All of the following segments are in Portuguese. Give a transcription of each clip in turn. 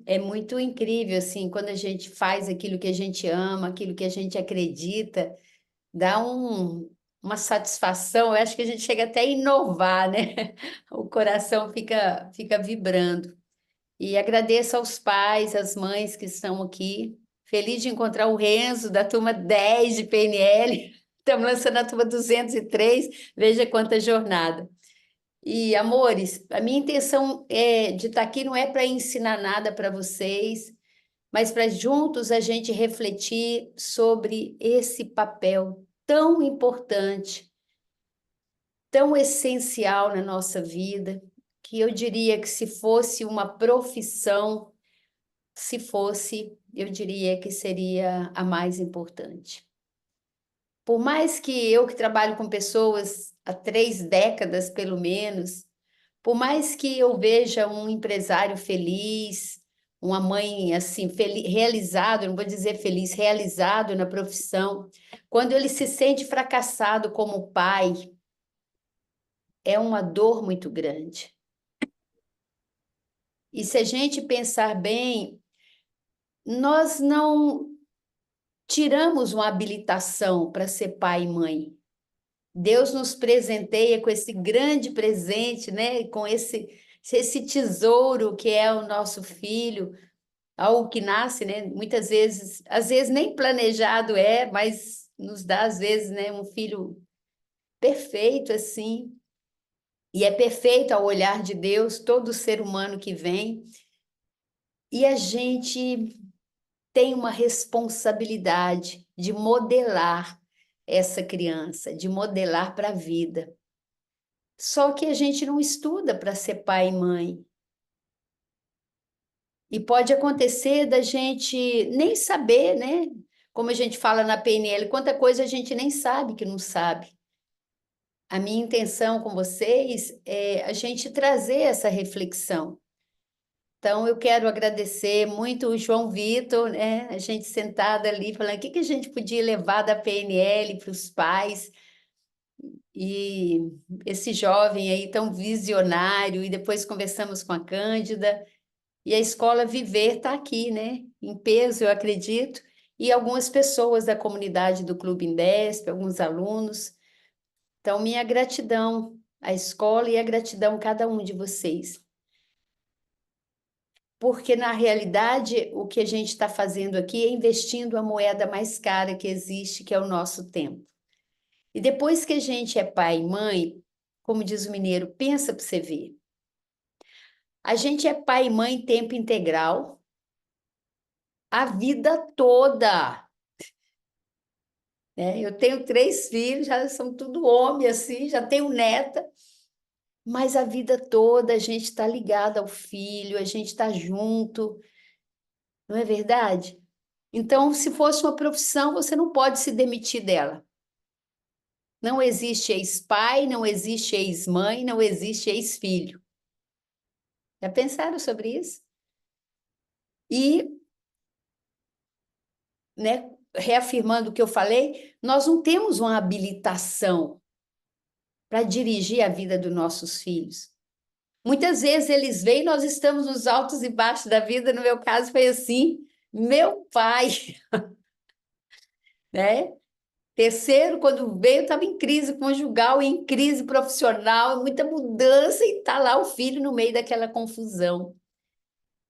é muito incrível, assim, quando a gente faz aquilo que a gente ama, aquilo que a gente acredita, dá uma satisfação. Eu acho que a gente chega até a inovar, né? O coração fica vibrando. E agradeço aos pais, às mães que estão aqui. Feliz de encontrar o Renzo, da turma 10 de PNL. Estamos lançando a turma 203. Veja quanta jornada. E, amores, a minha intenção de estar aqui não é para ensinar nada para vocês, mas para juntos a gente refletir sobre esse papel tão importante, tão essencial na nossa vida, que eu diria que se fosse uma profissão, se fosse, eu diria que seria a mais importante. Por mais que eu que trabalho com pessoas há 3 décadas, pelo menos, por mais que eu veja um empresário feliz, uma mãe assim, realizado, não vou dizer feliz, realizado na profissão, quando ele se sente fracassado como pai, é uma dor muito grande. E se a gente pensar bem, nós não tiramos uma habilitação para ser pai e mãe. Deus nos presenteia com esse grande presente, né? Com esse tesouro que é o nosso filho, algo que nasce, né? Muitas vezes, às vezes nem planejado é, mas nos dá às vezes, né, um filho perfeito assim. E é perfeito ao olhar de Deus todo ser humano que vem. E a gente tem uma responsabilidade de modelar essa criança, de modelar para a vida. Só que a gente não estuda para ser pai e mãe. E pode acontecer da gente nem saber, né? Como a gente fala na PNL, quanta coisa a gente nem sabe que não sabe. A minha intenção com vocês é a gente trazer essa reflexão. Então, eu quero agradecer muito o João Vitor, né? A gente sentada ali falando o que a gente podia levar da PNL para os pais. E esse jovem aí tão visionário, e depois conversamos com a Cândida. E a Escola Viver está aqui, né? Em peso, eu acredito, e algumas pessoas da comunidade do Clube Indesp, alguns alunos. Então, minha gratidão à escola e a gratidão a cada um de vocês. Porque, na realidade, o que a gente está fazendo aqui é investindo a moeda mais cara que existe, que é o nosso tempo. E depois que a gente é pai e mãe, como diz o mineiro, pensa para você ver. A gente é pai e mãe em tempo integral a vida toda. Né? Eu tenho 3 filhos, já são tudo homem assim, já tenho neta, mas a vida toda a gente está ligado ao filho, a gente está junto, não é verdade? Então, se fosse uma profissão, você não pode se demitir dela. Não existe ex-pai, não existe ex-mãe, não existe ex-filho. Já pensaram sobre isso? E, né, reafirmando o que eu falei, nós não temos uma habilitação para dirigir a vida dos nossos filhos. Muitas vezes eles vêm, nós estamos nos altos e baixos da vida. No meu caso foi assim. Meu pai, né? Terceiro, quando veio, estava em crise conjugal, em crise profissional, muita mudança, e está lá o filho no meio daquela confusão.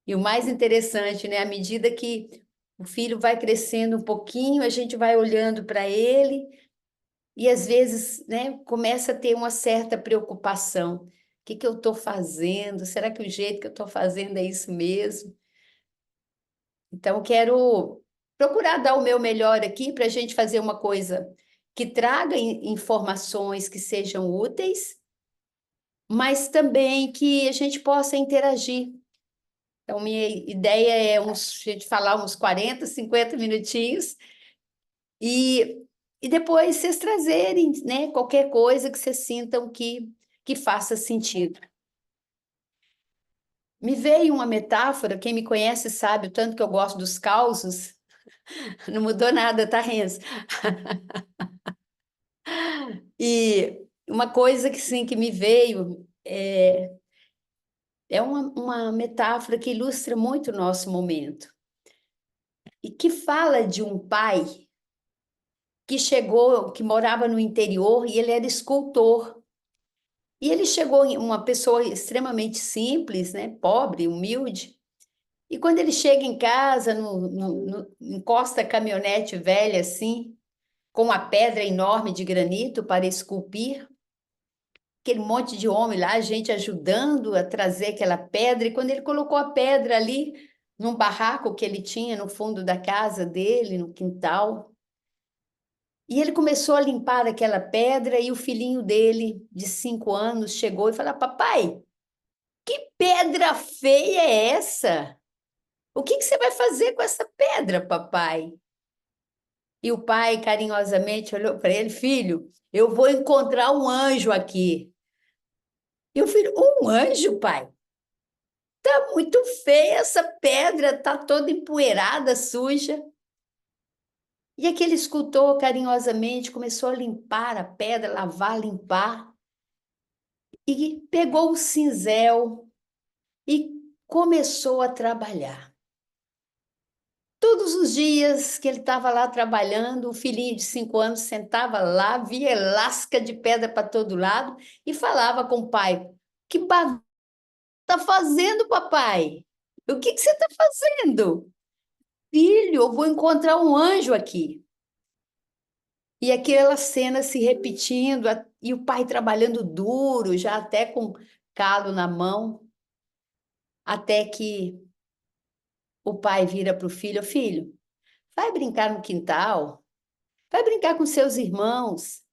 E o mais interessante, né? À medida que o filho vai crescendo um pouquinho, a gente vai olhando para ele, e às vezes, né, começa a ter uma certa preocupação. O que eu estou fazendo? Será que o jeito que eu estou fazendo é isso mesmo? Então, quero procurar dar o meu melhor aqui para a gente fazer uma coisa que traga informações que sejam úteis, mas também que a gente possa interagir. Então, minha ideia é a gente falar uns 40, 50 minutinhos e depois vocês trazerem, né, qualquer coisa que vocês sintam que faça sentido. Me veio uma metáfora, quem me conhece sabe o tanto que eu gosto dos causos. Não mudou nada, tá, Renzo? E uma coisa que sim que me veio, é uma metáfora que ilustra muito o nosso momento. E que fala de um pai que chegou, que morava no interior e ele era escultor. E ele chegou em uma pessoa extremamente simples, né, pobre, humilde. E quando ele chega em casa, encosta a caminhonete velha assim, com uma pedra enorme de granito para esculpir, aquele monte de homem lá, gente ajudando a trazer aquela pedra. E quando ele colocou a pedra ali, num barraco que ele tinha no fundo da casa dele, no quintal, e ele começou a limpar aquela pedra, e o filhinho dele, de 5 anos, chegou e falou: Papai, que pedra feia é essa? O que você vai fazer com essa pedra, papai? E o pai carinhosamente olhou para ele: Filho, eu vou encontrar um anjo aqui. E o filho: Um anjo, pai? Tá muito feia essa pedra, tá toda empoeirada, suja. E aquele escultor carinhosamente começou a limpar a pedra, lavar, limpar, e pegou o cinzel e começou a trabalhar. Todos os dias que ele estava lá trabalhando, o filhinho de 5 anos sentava lá, via lasca de pedra para todo lado e falava com o pai: Que bagunça está fazendo, papai? O que você está fazendo? Filho, eu vou encontrar um anjo aqui. E aquela cena se repetindo, e o pai trabalhando duro, já até com calo na mão, até que o pai vira para o filho: Filho, vai brincar no quintal, vai brincar com seus irmãos,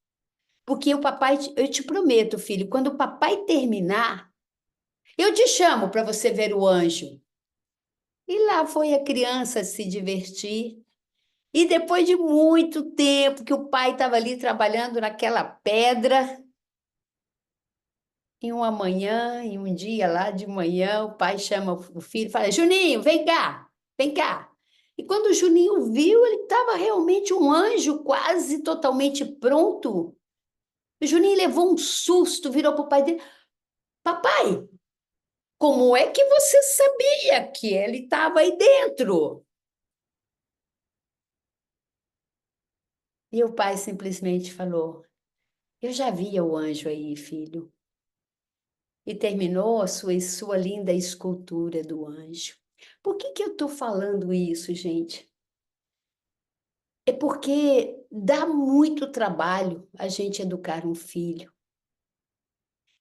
porque o papai, eu te prometo, filho, quando o papai terminar, eu te chamo para você ver o anjo. E lá foi a criança se divertir. E depois de muito tempo que o pai estava ali trabalhando naquela pedra, em uma manhã, em um dia lá de manhã, o pai chama o filho e fala: Juninho, vem cá, vem cá. E quando o Juninho viu, ele estava realmente um anjo, quase totalmente pronto. O Juninho levou um susto, virou para o pai dele: Papai, como é que você sabia que ele estava aí dentro? E o pai simplesmente falou: Eu já via o anjo aí, filho. E terminou a sua linda escultura do anjo. Por que eu estou falando isso, gente? É porque dá muito trabalho a gente educar um filho.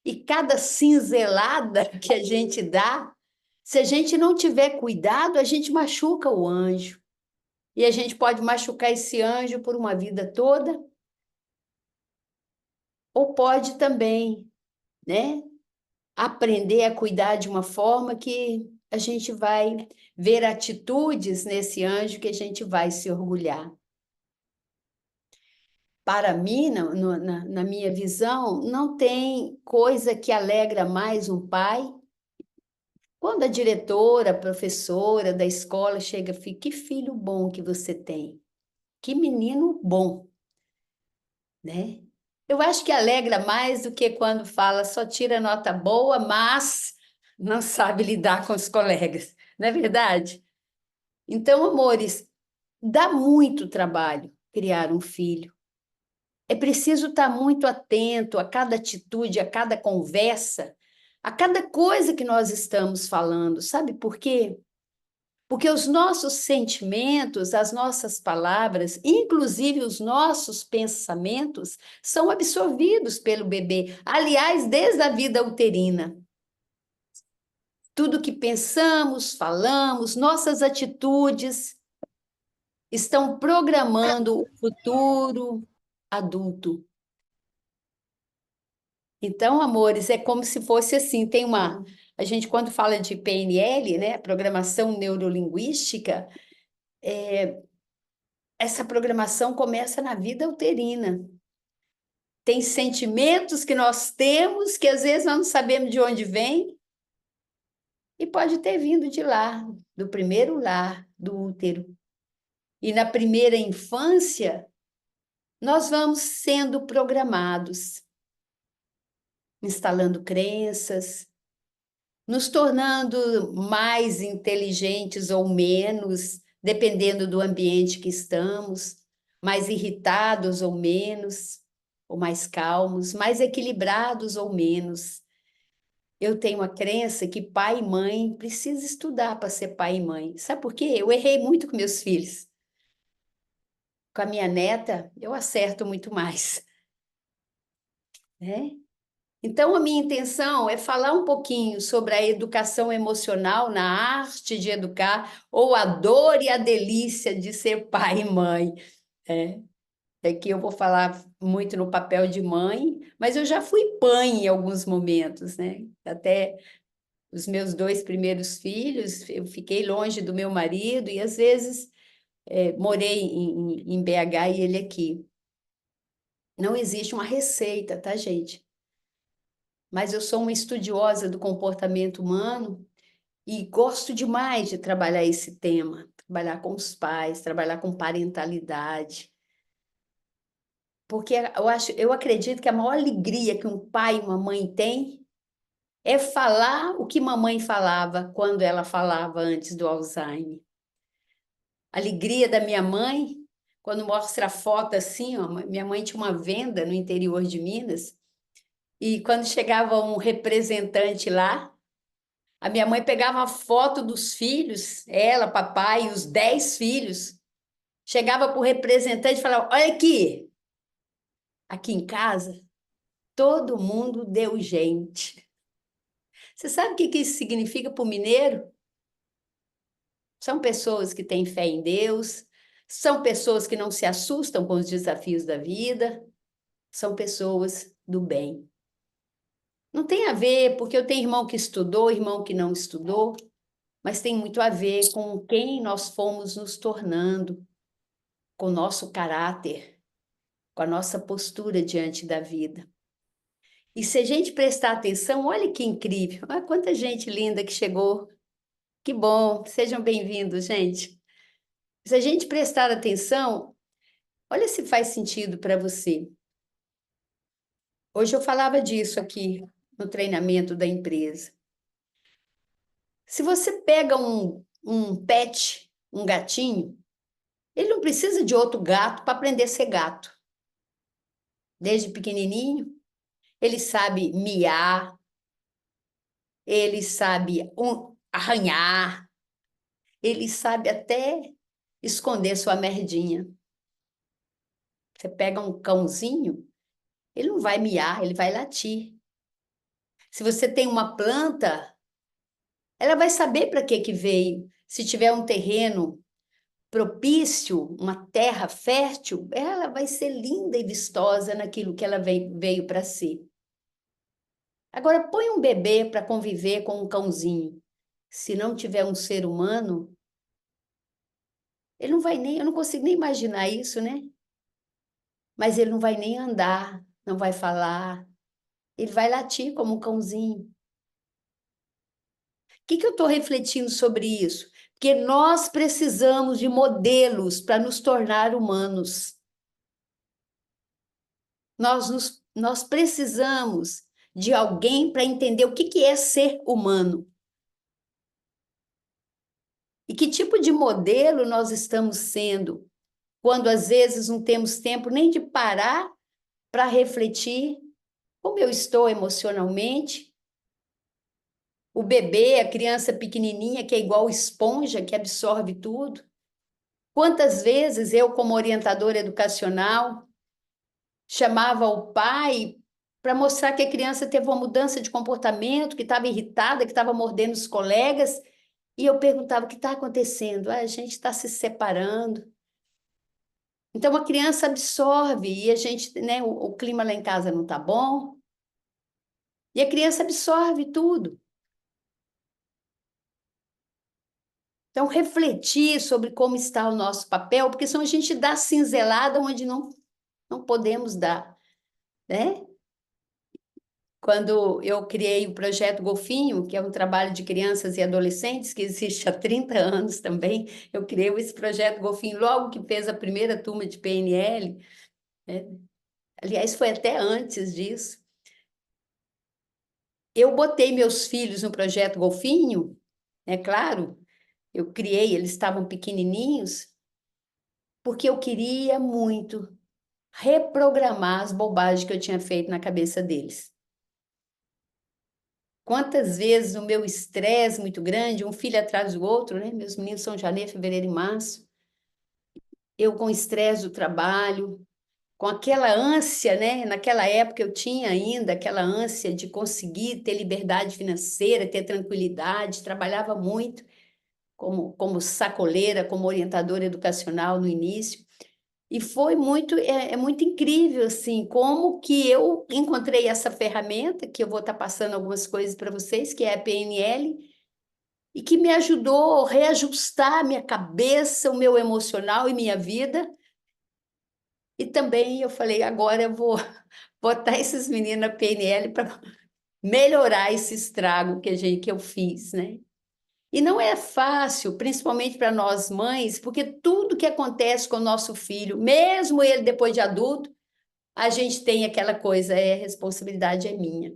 E cada cinzelada que a gente dá, se a gente não tiver cuidado, a gente machuca o anjo. E a gente pode machucar esse anjo por uma vida toda, ou pode também, né, aprender a cuidar de uma forma que a gente vai ver atitudes nesse anjo que a gente vai se orgulhar. Para mim, na minha visão, não tem coisa que alegra mais um pai quando a diretora, a professora da escola chega e fica: Que filho bom que você tem, que menino bom, né? Eu acho que alegra mais do que quando fala só tira nota boa, mas não sabe lidar com os colegas, não é verdade? Então, amores, dá muito trabalho criar um filho. É preciso estar muito atento a cada atitude, a cada conversa, a cada coisa que nós estamos falando. Sabe por quê? Porque os nossos sentimentos, as nossas palavras, inclusive os nossos pensamentos, são absorvidos pelo bebê. Aliás, desde a vida uterina. Tudo que pensamos, falamos, nossas atitudes estão programando o futuro adulto. Então, amores, é como se fosse assim, tem uma... A gente, quando fala de PNL, né, programação neurolinguística, essa programação começa na vida uterina. Tem sentimentos que nós temos que às vezes nós não sabemos de onde vem e pode ter vindo de lá, do primeiro lar, do útero. E na primeira infância, nós vamos sendo programados, instalando crenças, nos tornando mais inteligentes ou menos, dependendo do ambiente que estamos, mais irritados ou menos, ou mais calmos, mais equilibrados ou menos. Eu tenho a crença que pai e mãe precisa estudar para ser pai e mãe. Sabe por quê? Eu errei muito com meus filhos. Com a minha neta, eu acerto muito mais, né? Então, a minha intenção é falar um pouquinho sobre a educação emocional na arte de educar, ou a dor e a delícia de ser pai e mãe. É, aqui eu vou falar muito no papel de mãe, mas eu já fui mãe em alguns momentos, né? Até os meus dois primeiros filhos, eu fiquei longe do meu marido e às vezes morei em BH e ele aqui. Não existe uma receita, tá, gente? Mas eu sou uma estudiosa do comportamento humano e gosto demais de trabalhar esse tema, trabalhar com os pais, trabalhar com parentalidade. Porque eu acredito que a maior alegria que um pai e uma mãe têm é falar o que mamãe falava quando ela falava antes do Alzheimer. A alegria da minha mãe, quando mostra a foto assim, ó, minha mãe tinha uma venda no interior de Minas, e quando chegava um representante lá, a minha mãe pegava a foto dos filhos, ela, papai e os 10 filhos, chegava para o representante e falava: Olha aqui em casa, todo mundo deu gente. Você sabe o que isso significa para o mineiro? São pessoas que têm fé em Deus, são pessoas que não se assustam com os desafios da vida, são pessoas do bem. Não tem a ver, porque eu tenho irmão que estudou, irmão que não estudou, mas tem muito a ver com quem nós fomos nos tornando, com o nosso caráter, com a nossa postura diante da vida. E se a gente prestar atenção, olha que incrível, olha quanta gente linda que chegou. Que bom, sejam bem-vindos, gente. Se a gente prestar atenção, olha se faz sentido para você. Hoje eu falava disso aqui no treinamento da empresa. Se você pega um pet, um gatinho, ele não precisa de outro gato para aprender a ser gato. Desde pequenininho, ele sabe miar, ele sabe arranhar, ele sabe até esconder sua merdinha. Você pega um cãozinho, ele não vai miar, ele vai latir. Se você tem uma planta, ela vai saber para que veio. Se tiver um terreno propício, uma terra fértil, ela vai ser linda e vistosa naquilo que ela veio para ser. Agora, põe um bebê para conviver com um cãozinho. Se não tiver um ser humano, ele não vai nem, eu não consigo nem imaginar isso, né? Mas ele não vai nem andar, não vai falar, ele vai latir como um cãozinho. O que eu estou refletindo sobre isso? Porque nós precisamos de modelos para nos tornar humanos. Nós precisamos de alguém para entender o que é ser humano. E que tipo de modelo nós estamos sendo, quando às vezes não temos tempo nem de parar para refletir como eu estou emocionalmente. O bebê, a criança pequenininha, que é igual esponja, que absorve tudo. Quantas vezes eu, como orientadora educacional, chamava o pai para mostrar que a criança teve uma mudança de comportamento, que estava irritada, que estava mordendo os colegas, e eu perguntava o que está acontecendo. Ah, a gente está se separando. Então a criança absorve e a gente, né, o clima lá em casa não está bom, e a criança absorve tudo. Então refletir sobre como está o nosso papel, porque senão a gente dá cinzelada onde não podemos dar, né? Quando eu criei o projeto Golfinho, que é um trabalho de crianças e adolescentes, que existe há 30 anos também, eu criei esse projeto Golfinho logo que fez a primeira turma de PNL, né? Aliás, foi até antes disso. eu botei meus filhos no projeto Golfinho, é claro, eu criei, eles estavam pequenininhos, porque eu queria muito reprogramar as bobagens que eu tinha feito na cabeça deles. Quantas vezes o meu estresse muito grande, um filho atrás do outro, né? Meus meninos são janeiro, fevereiro e março. Eu com estresse do trabalho, com aquela ânsia, né? Naquela época eu tinha ainda aquela ânsia de conseguir ter liberdade financeira, ter tranquilidade, trabalhava muito como sacoleira, como orientadora educacional no início. E foi muito, é muito incrível, assim, como que eu encontrei essa ferramenta, que eu vou estar passando algumas coisas para vocês, que é a PNL, e que me ajudou a reajustar minha cabeça, o meu emocional e minha vida. E também eu falei, agora eu vou botar esses meninos na PNL para melhorar esse estrago que eu fiz, né? E não é fácil, principalmente para nós mães, porque tudo que acontece com o nosso filho, mesmo ele depois de adulto, a gente tem aquela coisa, a responsabilidade é minha.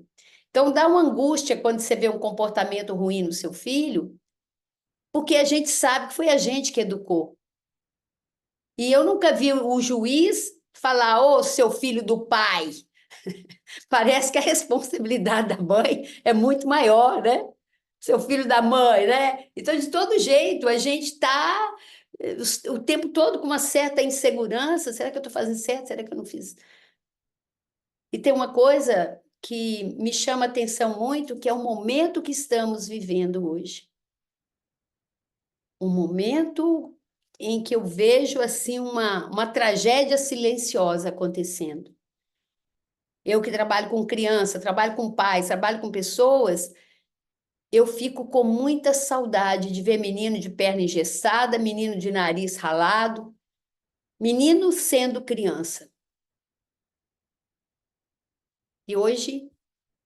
Então dá uma angústia quando você vê um comportamento ruim no seu filho, porque a gente sabe que foi a gente que educou. E eu nunca vi o juiz falar, ô, seu filho do pai. Parece que a responsabilidade da mãe é muito maior, né? Seu filho da mãe, né? Então, de todo jeito, a gente está o tempo todo com uma certa insegurança. Será que eu estou fazendo certo? Será que eu não fiz? E tem uma coisa que me chama atenção muito, que é o momento que estamos vivendo hoje. Um momento em que eu vejo assim uma tragédia silenciosa acontecendo. Eu que trabalho com criança, trabalho com pais, trabalho com pessoas, eu fico com muita saudade de ver menino de perna engessada, menino de nariz ralado, menino sendo criança. E hoje,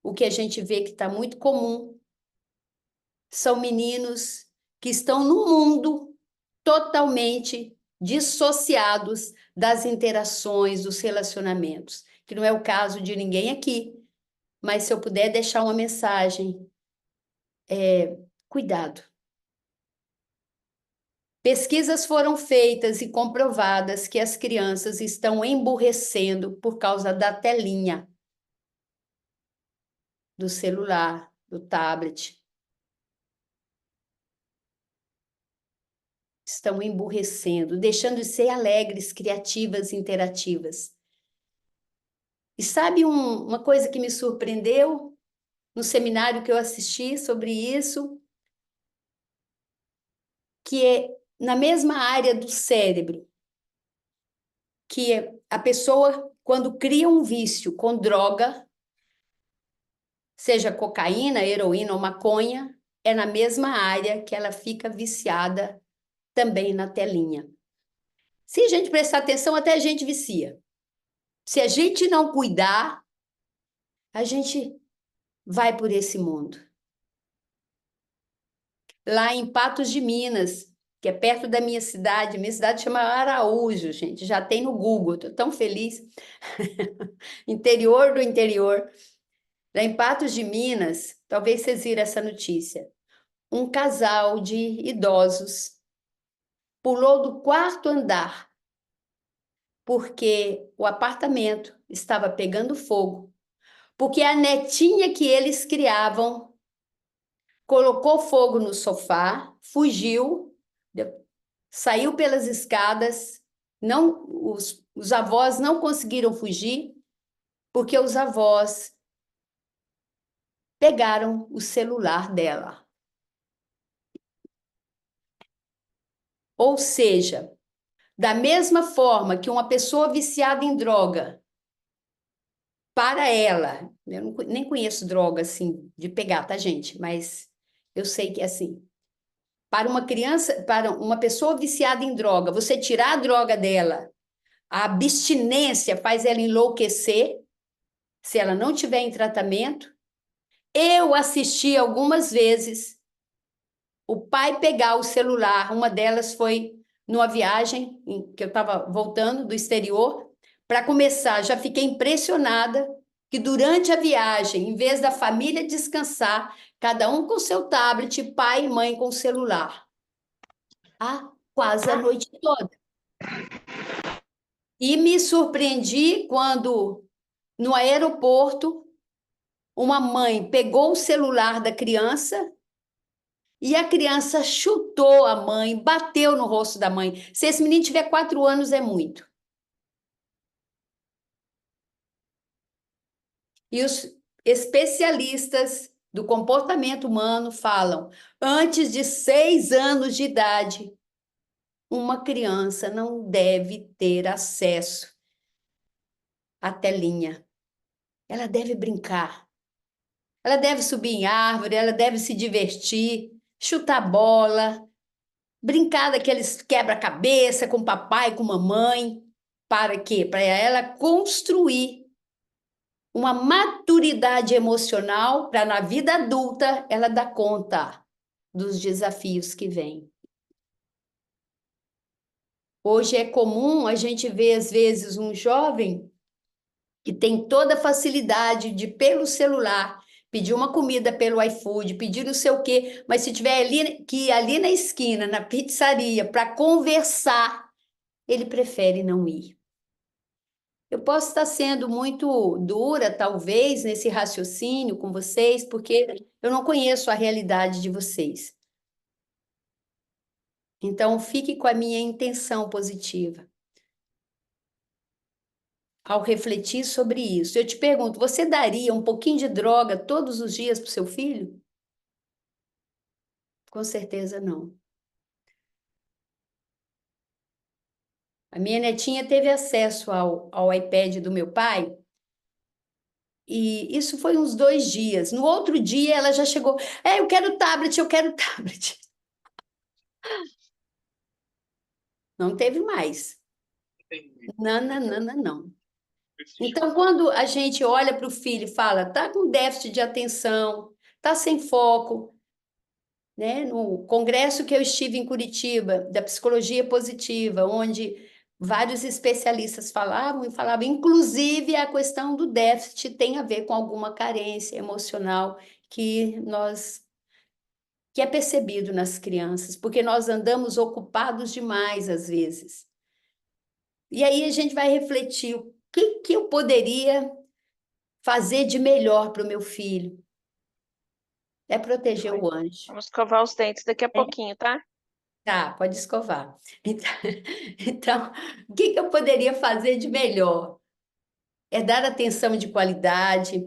o que a gente vê que está muito comum são meninos que estão no mundo totalmente dissociados das interações, dos relacionamentos, que não é o caso de ninguém aqui, mas se eu puder deixar uma mensagem, cuidado. Pesquisas foram feitas e comprovadas que as crianças estão emburrecendo por causa da telinha, do celular, do tablet. Estão emburrecendo, deixando de ser alegres, criativas, interativas. E sabe uma coisa que me surpreendeu no seminário que eu assisti sobre isso? Que é na mesma área do cérebro, que é a pessoa, quando cria um vício com droga, seja cocaína, heroína ou maconha, é na mesma área que ela fica viciada também na telinha. Se a gente prestar atenção, até a gente vicia. Se a gente não cuidar, a gente vai por esse mundo. Lá em Patos de Minas, que é perto da minha cidade chama Araújo, gente, já tem no Google, estou tão feliz. Interior do interior. Lá em Patos de Minas, talvez vocês viram essa notícia. Um casal de idosos pulou do quarto andar porque o apartamento estava pegando fogo, porque a netinha que eles criavam colocou fogo no sofá, fugiu, saiu pelas escadas, não, os avós não conseguiram fugir, porque os avós pegaram o celular dela. Ou seja, da mesma forma que uma pessoa viciada em droga, para ela, eu nem conheço droga assim de pegar, tá, gente? Mas eu sei que é assim. Para uma criança, para uma pessoa viciada em droga, você tirar a droga dela, a abstinência faz ela enlouquecer, se ela não tiver em tratamento. Eu assisti algumas vezes o pai pegar o celular, uma delas foi numa viagem que eu estava voltando do exterior, para começar, já fiquei impressionada que durante a viagem, em vez da família descansar, cada um com seu tablet, pai e mãe com o celular. Quase a noite toda. E me surpreendi quando, no aeroporto, uma mãe pegou o celular da criança e a criança chutou a mãe, bateu no rosto da mãe. Se esse menino tiver 4 anos, é muito. E os especialistas do comportamento humano falam, antes de 6 anos de idade, uma criança não deve ter acesso à telinha. Ela deve brincar. Ela deve subir em árvore, ela deve se divertir, chutar bola, brincar daqueles quebra-cabeça com papai, com mamãe. Para quê? Para ela construir uma maturidade emocional para na vida adulta ela dar conta dos desafios que vêm. Hoje é comum a gente ver, às vezes, um jovem que tem toda a facilidade de, pelo celular, pedir uma comida pelo iFood, pedir não sei o quê, mas se tiver ali, que ir ali na esquina, na pizzaria, para conversar, ele prefere não ir. Eu posso estar sendo muito dura, talvez, nesse raciocínio com vocês, porque eu não conheço a realidade de vocês. Então, fique com a minha intenção positiva. Ao refletir sobre isso, eu te pergunto: você daria um pouquinho de droga todos os dias para o seu filho? Com certeza não. A minha netinha teve acesso ao iPad do meu pai, e isso foi uns 2 dias. No outro dia, ela já chegou: eu quero tablet, eu quero tablet. Não teve mais. Não, não, não, não, não. Então, quando a gente olha para o filho e fala, tá com déficit de atenção, tá sem foco, né? No congresso que eu estive em Curitiba, da psicologia positiva, onde vários especialistas falavam e falavam, inclusive a questão do déficit tem a ver com alguma carência emocional que é percebido nas crianças, porque nós andamos ocupados demais às vezes. E aí a gente vai refletir o que eu poderia fazer de melhor para o meu filho. É proteger o anjo. Vamos escovar os dentes daqui a É? pouquinho, tá? Tá, pode escovar. Então, o que eu poderia fazer de melhor? É dar atenção de qualidade,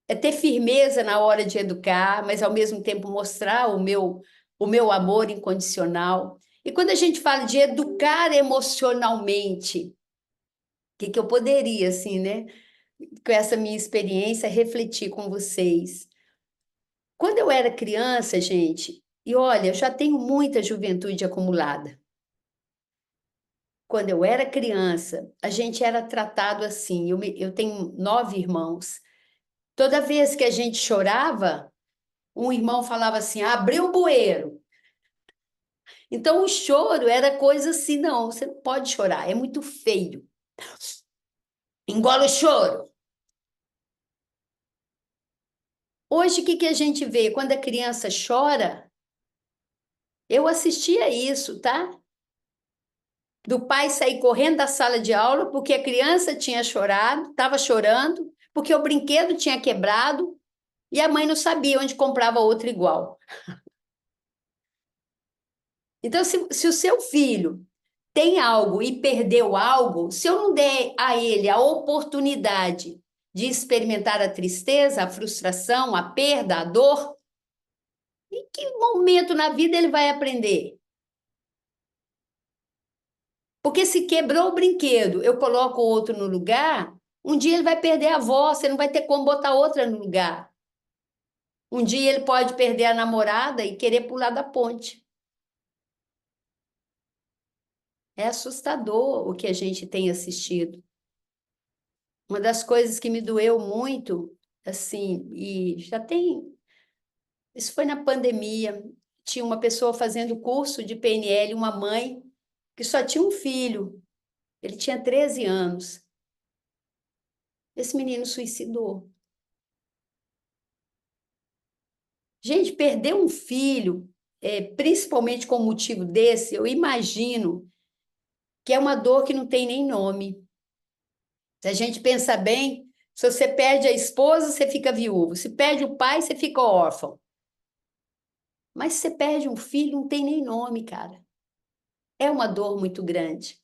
é ter firmeza na hora de educar, mas ao mesmo tempo mostrar o meu amor incondicional. E quando a gente fala de educar emocionalmente, o que eu poderia, assim, né, com essa minha experiência, refletir com vocês? Quando eu era criança, gente, e olha, eu já tenho muita juventude acumulada. Quando eu era criança, a gente era tratado assim. Eu tenho 9 irmãos. Toda vez que a gente chorava, um irmão falava assim: abriu o bueiro. Então o choro era coisa assim: não, você não pode chorar, é muito feio. Engole o choro. Hoje, o que a gente vê? Quando a criança chora, eu assistia isso, tá? Do pai sair correndo da sala de aula porque a criança tinha chorado, estava chorando, porque o brinquedo tinha quebrado e a mãe não sabia onde comprava outro igual. Então, se o seu filho tem algo e perdeu algo, se eu não der a ele a oportunidade de experimentar a tristeza, a frustração, a perda, a dor, em que momento na vida ele vai aprender? Porque se quebrou o brinquedo, eu coloco outro no lugar, um dia ele vai perder a avó, você não vai ter como botar outra no lugar. Um dia ele pode perder a namorada e querer pular da ponte. É assustador o que a gente tem assistido. Uma das coisas que me doeu muito, assim, e já tem. Isso foi na pandemia. Tinha uma pessoa fazendo curso de PNL, uma mãe que só tinha um filho. Ele tinha 13 anos. Esse menino suicidou. Gente, perder um filho, principalmente com motivo desse, eu imagino que é uma dor que não tem nem nome. Se a gente pensar bem, se você perde a esposa, você fica viúvo. Se perde o pai, você fica órfão. Mas se você perde um filho, não tem nem nome, cara. É uma dor muito grande.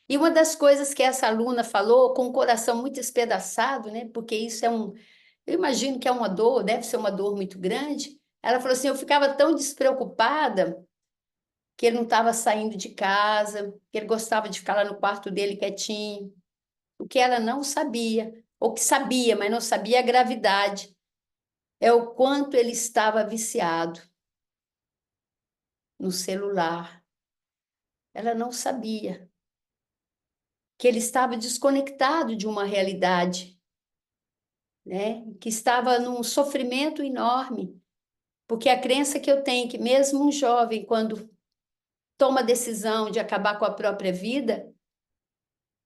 E uma das coisas que essa aluna falou, com o coração muito espedaçado, né? Porque isso eu imagino que é uma dor, deve ser uma dor muito grande. Ela falou assim: eu ficava tão despreocupada que ele não estava saindo de casa, que ele gostava de ficar lá no quarto dele quietinho. O que ela não sabia, ou que sabia, mas não sabia a gravidade, é o quanto ele estava viciado no celular. Ela não sabia que ele estava desconectado de uma realidade, né? Que estava num sofrimento enorme, porque a crença que eu tenho é que mesmo um jovem, quando toma a decisão de acabar com a própria vida,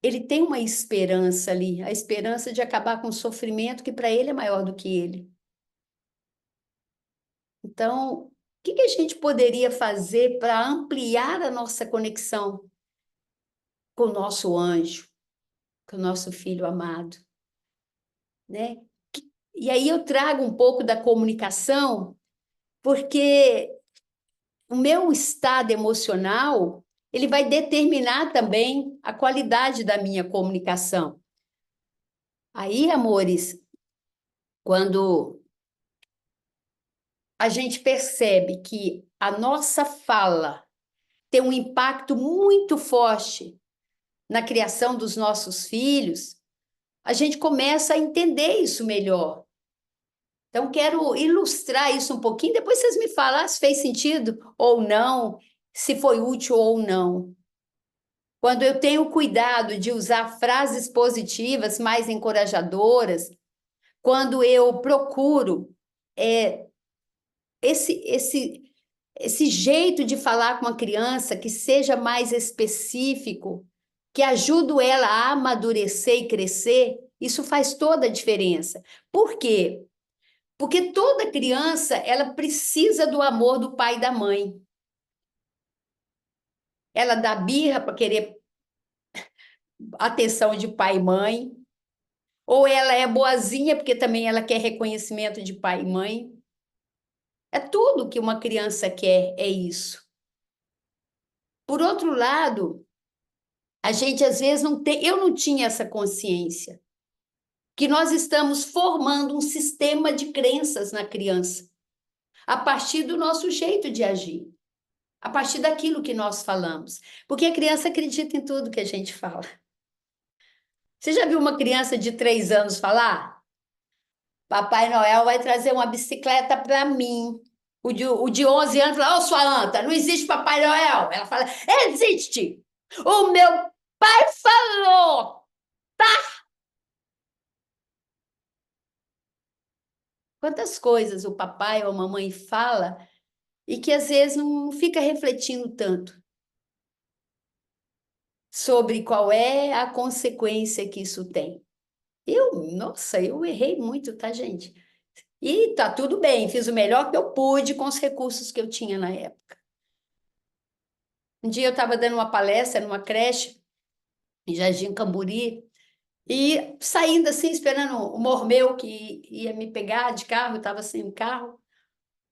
ele tem uma esperança ali, a esperança de acabar com o sofrimento que para ele é maior do que ele. Então, o que a gente poderia fazer para ampliar a nossa conexão com o nosso anjo, com o nosso filho amado, né? E aí eu trago um pouco da comunicação, porque o meu estado emocional, ele vai determinar também a qualidade da minha comunicação. Aí, amores, quando a gente percebe que a nossa fala tem um impacto muito forte na criação dos nossos filhos, a gente começa a entender isso melhor. Então, quero ilustrar isso um pouquinho, depois vocês me falam se fez sentido ou não, se foi útil ou não. Quando eu tenho cuidado de usar frases positivas, mais encorajadoras, quando eu procuro é, esse esse jeito de falar com a criança que seja mais específico, que ajude ela a amadurecer e crescer, isso faz toda a diferença. Por quê? Porque toda criança, ela precisa do amor do pai e da mãe. Ela dá birra para querer atenção de pai e mãe, ou ela é boazinha porque também ela quer reconhecimento de pai e mãe. É tudo que uma criança quer, é isso. Por outro lado, a gente às vezes não tem, eu não tinha essa consciência que nós estamos formando um sistema de crenças na criança, a partir do nosso jeito de agir, a partir daquilo que nós falamos. Porque a criança acredita em tudo que a gente fala. Você já viu uma criança de 3 anos falar? Papai Noel vai trazer uma bicicleta para mim. O de 11 anos fala: Ô, sua anta, não existe Papai Noel. Ela fala: existe! O meu pai falou! Quantas coisas o papai ou a mamãe fala e que às vezes não fica refletindo tanto sobre qual é a consequência que isso tem. Nossa, eu errei muito, tá, gente? E tá tudo bem, fiz o melhor que eu pude com os recursos que eu tinha na época. Um dia eu estava dando uma palestra numa creche em Jardim Camburi e saindo assim, esperando o mormeu que ia me pegar de carro, eu estava sem carro.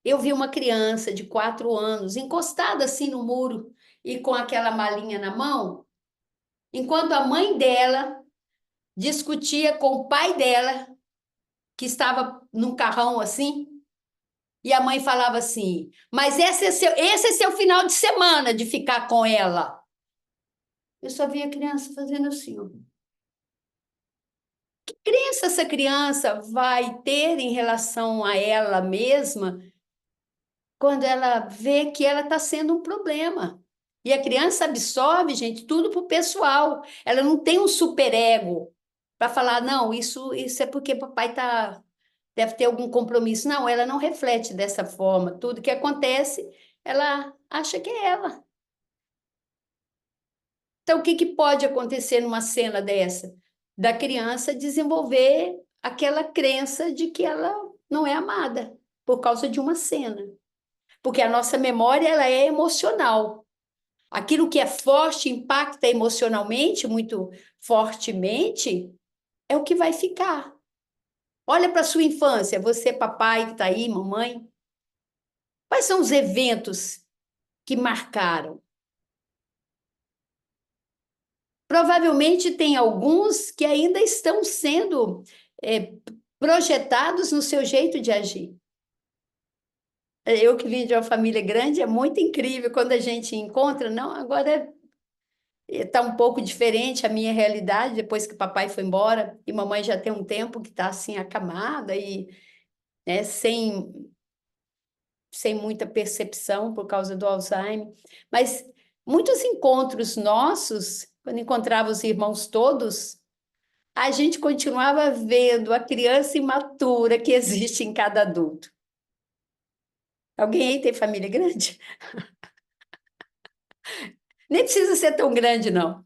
Eu vi uma criança de 4 anos encostada assim no muro e com aquela malinha na mão, enquanto a mãe dela discutia com o pai dela, que estava num carrão assim, e a mãe falava assim: Mas esse é seu final de semana de ficar com ela. Eu só vi a criança fazendo assim. Ó. Que crença essa criança vai ter em relação a ela mesma quando ela vê que ela está sendo um problema? E a criança absorve, gente, tudo pro pessoal. Ela não tem um superego para falar, não, isso é porque papai deve ter algum compromisso. Não, ela não reflete dessa forma. Tudo que acontece, ela acha que é ela. Então, o que pode acontecer numa cena dessa? da criança desenvolver aquela crença de que ela não é amada por causa de uma cena. Porque a nossa memória, ela é emocional. Aquilo que é forte, impacta emocionalmente, muito fortemente, é o que vai ficar. Olha para a sua infância, você, papai que está aí, mamãe. Quais são os eventos que marcaram? Provavelmente tem alguns que ainda estão sendo projetados no seu jeito de agir. Eu que vim de uma família grande, é muito incrível quando a gente encontra, não, agora está um pouco diferente a minha realidade, depois que papai foi embora, e mamãe já tem um tempo que está assim acamada e né, sem muita percepção por causa do Alzheimer. Mas muitos encontros nossos, quando encontrava os irmãos todos, a gente continuava vendo a criança imatura que existe em cada adulto. Alguém aí tem família grande? Nem precisa ser tão grande, não.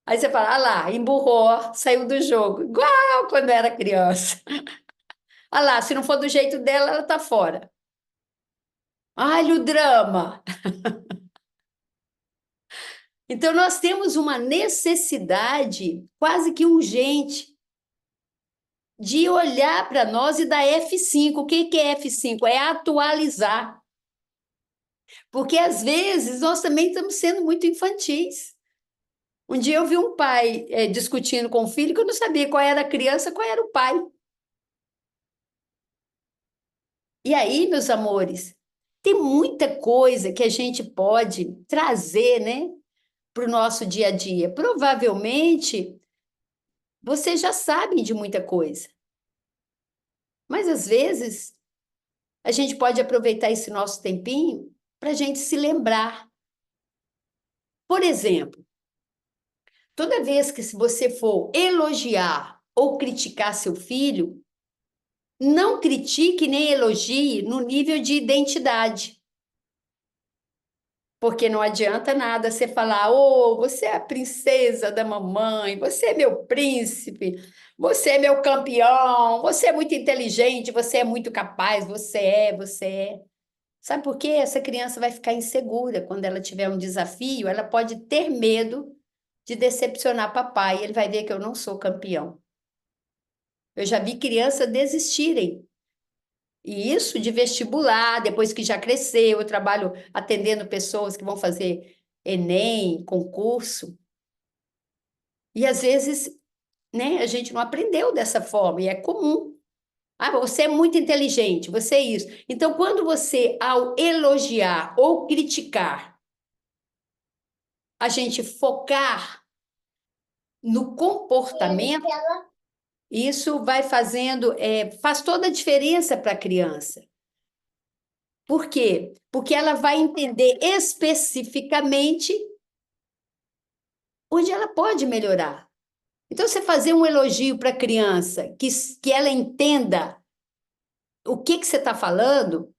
Aí você fala, ah lá, emburrou, saiu do jogo, igual quando era criança. Ah lá, se não for do jeito dela, ela tá fora. Olha o drama. Então, nós temos uma necessidade quase que urgente de olhar para nós e dar F5. O que é F5? É atualizar. Porque, às vezes, nós também estamos sendo muito infantis. Um dia eu vi um pai discutindo com o filho que eu não sabia qual era a criança, qual era o pai. E aí, meus amores, tem muita coisa que a gente pode trazer, né, para o nosso dia a dia. Provavelmente, vocês já sabem de muita coisa, mas às vezes a gente pode aproveitar esse nosso tempinho para a gente se lembrar. Por exemplo, toda vez que se você for elogiar ou criticar seu filho, não critique nem elogie no nível de identidade. Porque não adianta nada você falar, oh, você é a princesa da mamãe, você é meu príncipe, você é meu campeão, você é muito inteligente, você é muito capaz, você é. Sabe por quê? Essa criança vai ficar insegura quando ela tiver um desafio, ela pode ter medo de decepcionar papai, ele vai ver que eu não sou campeão. Eu já vi crianças desistirem. E isso de vestibular, depois que já cresceu, eu trabalho atendendo pessoas que vão fazer Enem, concurso, e às vezes, né, a gente não aprendeu dessa forma, e é comum. Ah, você é muito inteligente, você é isso. Então, quando você, ao elogiar ou criticar, a gente focar no comportamento, isso vai fazendo, faz toda a diferença para a criança. Por quê? Porque ela vai entender especificamente onde ela pode melhorar. Então, você fazer um elogio para a criança, que ela entenda o que você está falando,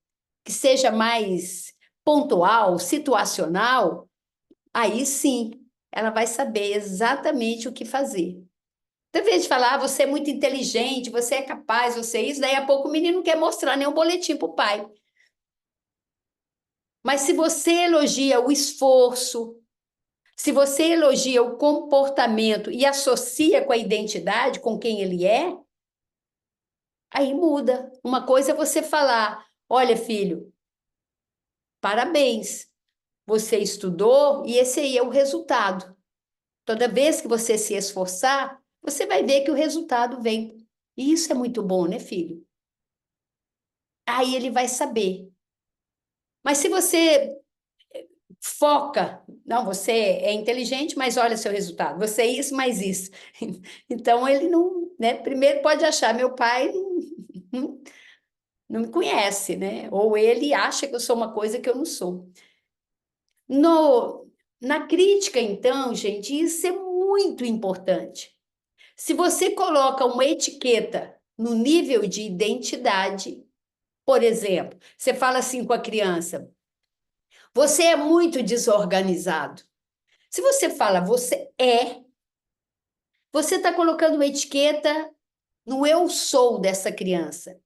que seja mais pontual, situacional, aí sim, ela vai saber exatamente o que fazer. Então, em vez de falar, você é muito inteligente, você é capaz, você é isso, daí a pouco o menino não quer mostrar nenhum boletim para o pai. Mas se você elogia o esforço, se você elogia o comportamento e associa com a identidade, com quem ele é, aí muda. Uma coisa é você falar: olha, filho, parabéns, você estudou e esse aí é o resultado. Toda vez que você se esforçar, você vai ver que o resultado vem. E isso é muito bom, né, filho? Aí ele vai saber. Mas se você foca, não, você é inteligente, mas olha seu resultado, você é isso, mais isso. Então ele não, né? Primeiro pode achar, meu pai não, não me conhece, né? Ou ele acha que eu sou uma coisa que eu não sou. Na crítica, então, gente, isso é muito importante. Se você coloca uma etiqueta no nível de identidade, por exemplo, você fala assim com a criança: você é muito desorganizado. Se você fala você é, Você está colocando uma etiqueta no eu sou dessa criança,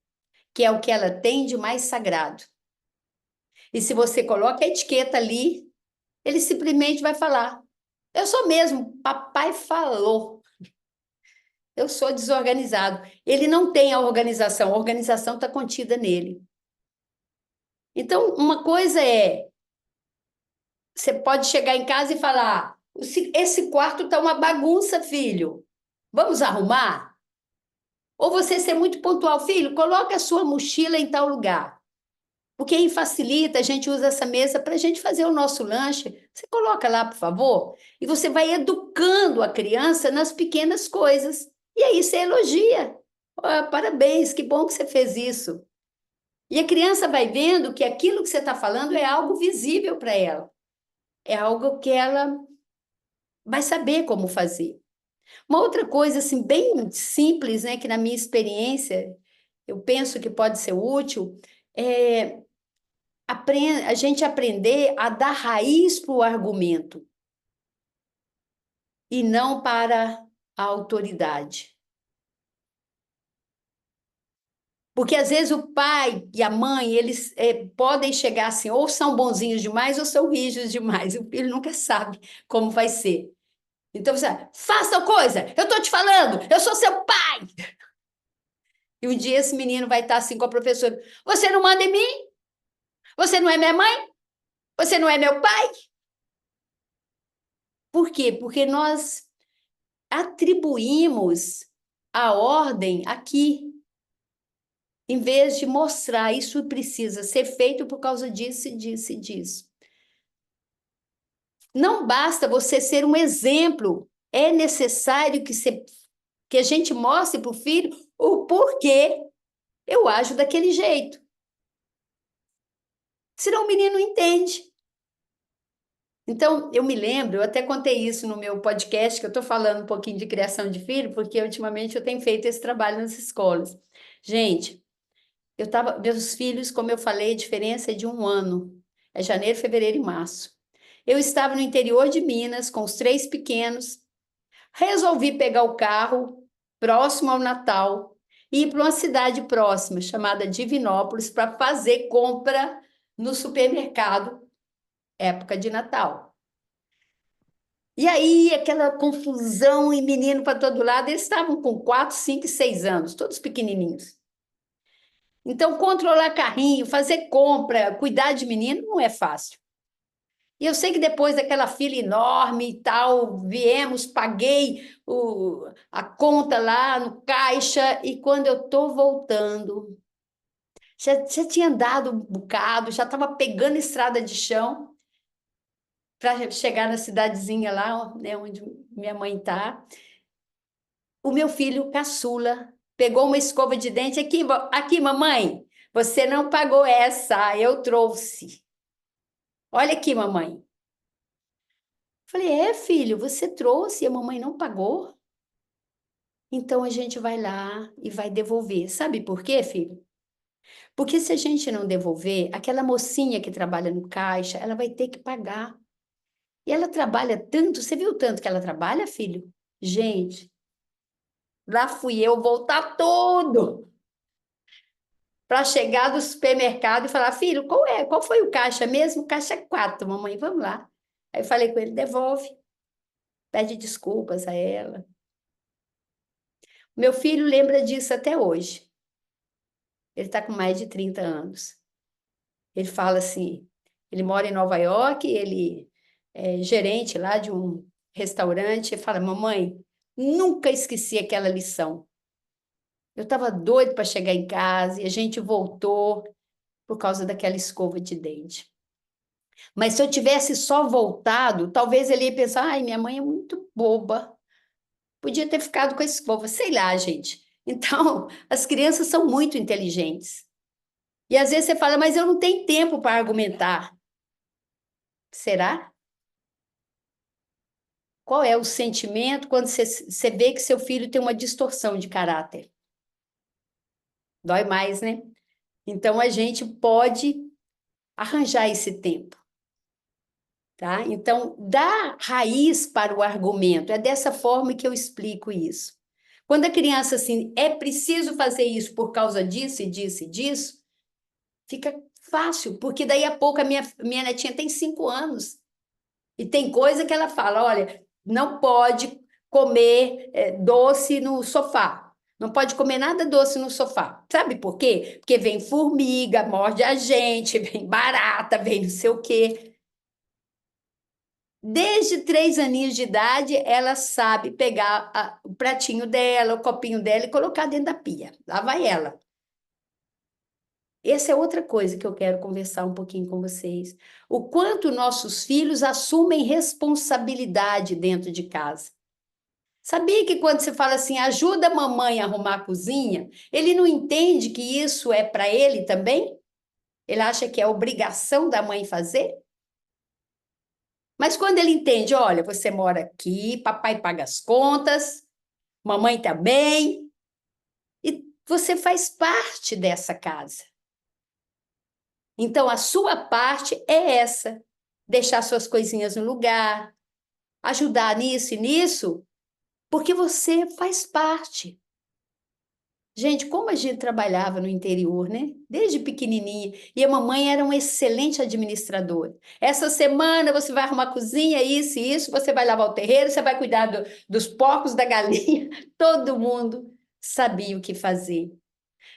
que é o que ela tem de mais sagrado. E se você coloca a etiqueta ali, ele simplesmente vai falar: eu sou mesmo, papai falou. Eu sou desorganizado. Ele não tem a organização está contida nele. Então, uma coisa é, você pode chegar em casa e falar: esse quarto está uma bagunça, filho. Vamos arrumar? Ou você ser muito pontual, filho, coloca a sua mochila em tal lugar. Porque aí facilita, a gente usa essa mesa para a gente fazer o nosso lanche. Você coloca lá, por favor, e você vai educando a criança nas pequenas coisas. E aí você elogia. "Ah, parabéns, que bom que você fez isso." E a criança vai vendo que aquilo que você está falando é algo visível para ela. É algo que ela vai saber como fazer. Uma outra coisa, assim, bem simples, né, que na minha experiência eu penso que pode ser útil, é a gente aprender a dar raiz para o argumento e não para a autoridade. Porque às vezes o pai e a mãe, eles podem chegar assim, ou são bonzinhos demais ou são rígidos demais. O filho nunca sabe como vai ser. Então você, faça tal coisa, eu estou te falando, eu sou seu pai. E um dia esse menino vai estar assim com a professora: você não manda em mim? Você não é minha mãe? Você não é meu pai? Por quê? Porque nós atribuímos a ordem aqui, em vez de mostrar isso precisa ser feito por causa disso e disso e disso. Não basta você ser um exemplo, é necessário que a gente mostre para o filho o porquê eu ajo daquele jeito. Senão o menino não entende. Então, eu me lembro, eu até contei isso no meu podcast, que eu estou falando um pouquinho de criação de filho, porque ultimamente eu tenho feito esse trabalho nas escolas. Gente, meus filhos, como eu falei, a diferença é de um ano. É janeiro, fevereiro e março. Eu estava no interior de Minas com os três pequenos, resolvi pegar o carro próximo ao Natal e ir para uma cidade próxima, chamada Divinópolis, para fazer compra no supermercado, época de Natal. E aí, aquela confusão e menino para todo lado, eles estavam com 4, 5 e 6 anos, todos pequenininhos. Então, controlar carrinho, fazer compra, cuidar de menino não é fácil. E eu sei que depois daquela fila enorme e tal, viemos, paguei a conta lá no caixa, e quando eu estou voltando, já tinha andado um bocado, já estava pegando estrada de chão para chegar na cidadezinha lá, né, onde minha mãe está. O meu filho caçula pegou uma escova de dente. Aqui, mamãe, você não pagou essa, eu trouxe. Olha aqui, mamãe. Falei: filho, você trouxe e a mamãe não pagou? Então a gente vai lá e vai devolver. Sabe por quê, filho? Porque se a gente não devolver, aquela mocinha que trabalha no caixa, ela vai ter que pagar. E ela trabalha tanto, você viu o tanto que ela trabalha, filho? Gente, lá fui eu voltar tudo para chegar do supermercado e falar: filho, qual foi o caixa mesmo? Caixa 4, mamãe, vamos lá. Aí eu falei com ele: devolve, pede desculpas a ela. Meu filho lembra disso até hoje. Ele está com mais de 30 anos. Ele fala assim, ele mora em Nova York, ele é gerente lá de um restaurante, e fala: mamãe, nunca esqueci aquela lição. Eu estava doido para chegar em casa e a gente voltou por causa daquela escova de dente. Mas se eu tivesse só voltado, talvez ele ia pensar: ai, minha mãe é muito boba. Podia ter ficado com a escova, sei lá, gente. Então, as crianças são muito inteligentes. E às vezes você fala: mas eu não tenho tempo para argumentar. Será? Qual é o sentimento quando você vê que seu filho tem uma distorção de caráter? Dói mais, né? Então a gente pode arranjar esse tempo. tá? Então, dá raiz para o argumento. É dessa forma que eu explico isso. Quando a criança assim, é preciso fazer isso por causa disso e disso e disso, fica fácil, porque daí a pouco a minha netinha tem 5 anos e tem coisa que ela fala, olha, não pode comer doce no sofá. Não pode comer nada doce no sofá. Sabe por quê? Porque vem formiga, morde a gente, vem barata, vem não sei o quê. Desde 3 aninhos de idade, ela sabe pegar o pratinho dela, o copinho dela e colocar dentro da pia. Lá vai ela. Essa é outra coisa que eu quero conversar um pouquinho com vocês. O quanto nossos filhos assumem responsabilidade dentro de casa. Sabia que quando você fala assim, ajuda a mamãe a arrumar a cozinha, ele não entende que isso é para ele também? Ele acha que é obrigação da mãe fazer? Mas quando ele entende, olha, você mora aqui, papai paga as contas, mamãe também, e você faz parte dessa casa. Então, a sua parte é essa: deixar suas coisinhas no lugar, ajudar nisso e nisso, porque você faz parte. Gente, como a gente trabalhava no interior, né? Desde pequenininha. E a mamãe era uma excelente administradora. Essa semana você vai arrumar a cozinha, isso e isso, você vai lavar o terreiro, você vai cuidar dos porcos, da galinha. Todo mundo sabia o que fazer.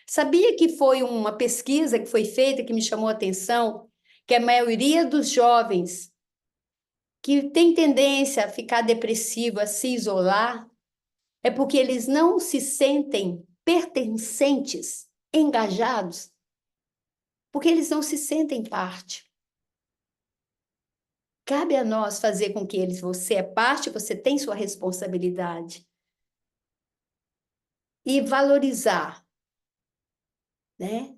Sabia que foi uma pesquisa que foi feita que me chamou a atenção, que a maioria dos jovens que tem tendência a ficar depressivo, a se isolar, é porque eles não se sentem pertencentes, engajados, porque eles não se sentem parte. Cabe a nós fazer com que eles, você é parte, você tem sua responsabilidade. E valorizar, né?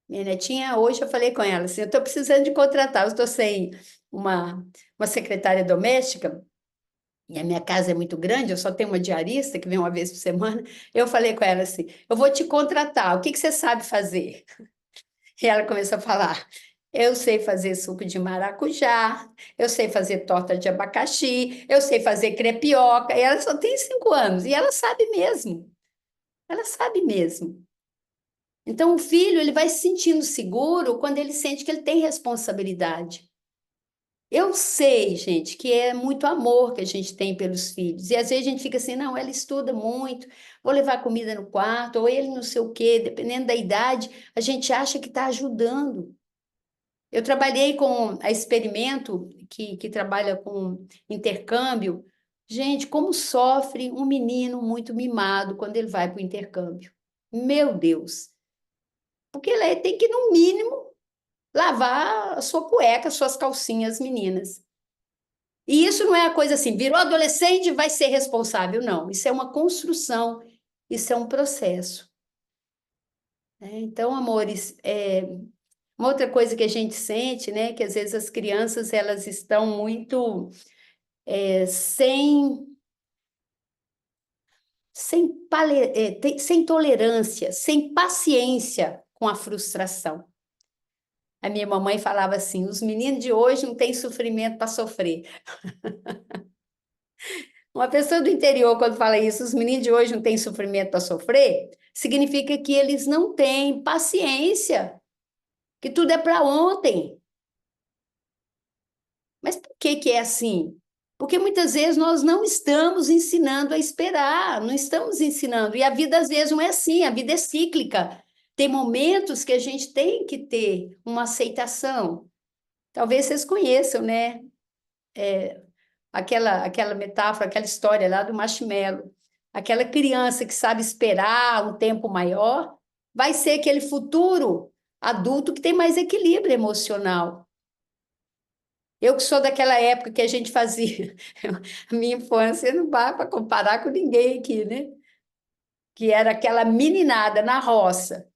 Minha netinha, hoje eu falei com ela assim, eu estou precisando de contratar, eu estou sem uma secretária doméstica, e a minha casa é muito grande, eu só tenho uma diarista que vem uma vez por semana. Eu falei com ela assim, eu vou te contratar, o que você sabe fazer? E ela começou a falar, eu sei fazer suco de maracujá, eu sei fazer torta de abacaxi, eu sei fazer crepioca, e ela só tem 5 anos, e ela sabe mesmo. Então, o filho, ele vai se sentindo seguro quando ele sente que ele tem responsabilidade. Eu sei, gente, que é muito amor que a gente tem pelos filhos. E às vezes a gente fica assim, não, ela estuda muito, vou levar comida no quarto, ou ele não sei o quê, dependendo da idade, a gente acha que está ajudando. Eu trabalhei com a Experimento, que trabalha com intercâmbio. Gente, como sofre um menino muito mimado quando ele vai para o intercâmbio. Meu Deus! Porque ele tem que, no mínimo, lavar a sua cueca, suas calcinhas, meninas. E isso não é a coisa assim, virou adolescente, vai ser responsável. Não, isso é uma construção, isso é um processo. Então, amores, uma outra coisa que a gente sente, né, que às vezes as crianças elas estão muito sem tolerância, sem paciência com a frustração. A minha mamãe falava assim: os meninos de hoje não têm sofrimento para sofrer. Uma pessoa do interior, quando fala isso, os meninos de hoje não têm sofrimento para sofrer, significa que eles não têm paciência, que tudo é para ontem. Mas por que que é assim? Porque muitas vezes nós não estamos ensinando a esperar, não estamos ensinando. E a vida às vezes não é assim, a vida é cíclica. Tem momentos que a gente tem que ter uma aceitação. Talvez vocês conheçam, né? Aquela metáfora, aquela história lá do marshmallow. Aquela criança que sabe esperar um tempo maior, vai ser aquele futuro adulto que tem mais equilíbrio emocional. Eu que sou daquela época que a gente fazia, a minha infância não dá para comparar com ninguém aqui, né? Que era aquela meninada na roça.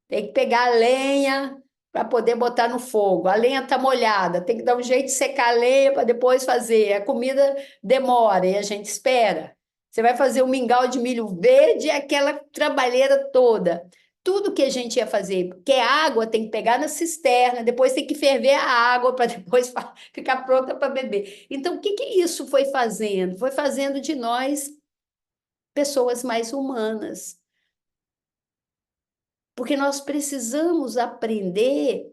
Tem que pegar a lenha para poder botar no fogo. A lenha está molhada, tem que dar um jeito de secar a lenha para depois fazer. A comida demora e a gente espera. Você vai fazer um mingau de milho verde, aquela trabalheira toda. tudo que a gente ia fazer, porque a água tem que pegar na cisterna, depois tem que ferver a água para depois ficar pronta para beber. Então, o que que isso foi fazendo? Foi fazendo de nós pessoas mais humanas. Porque nós precisamos aprender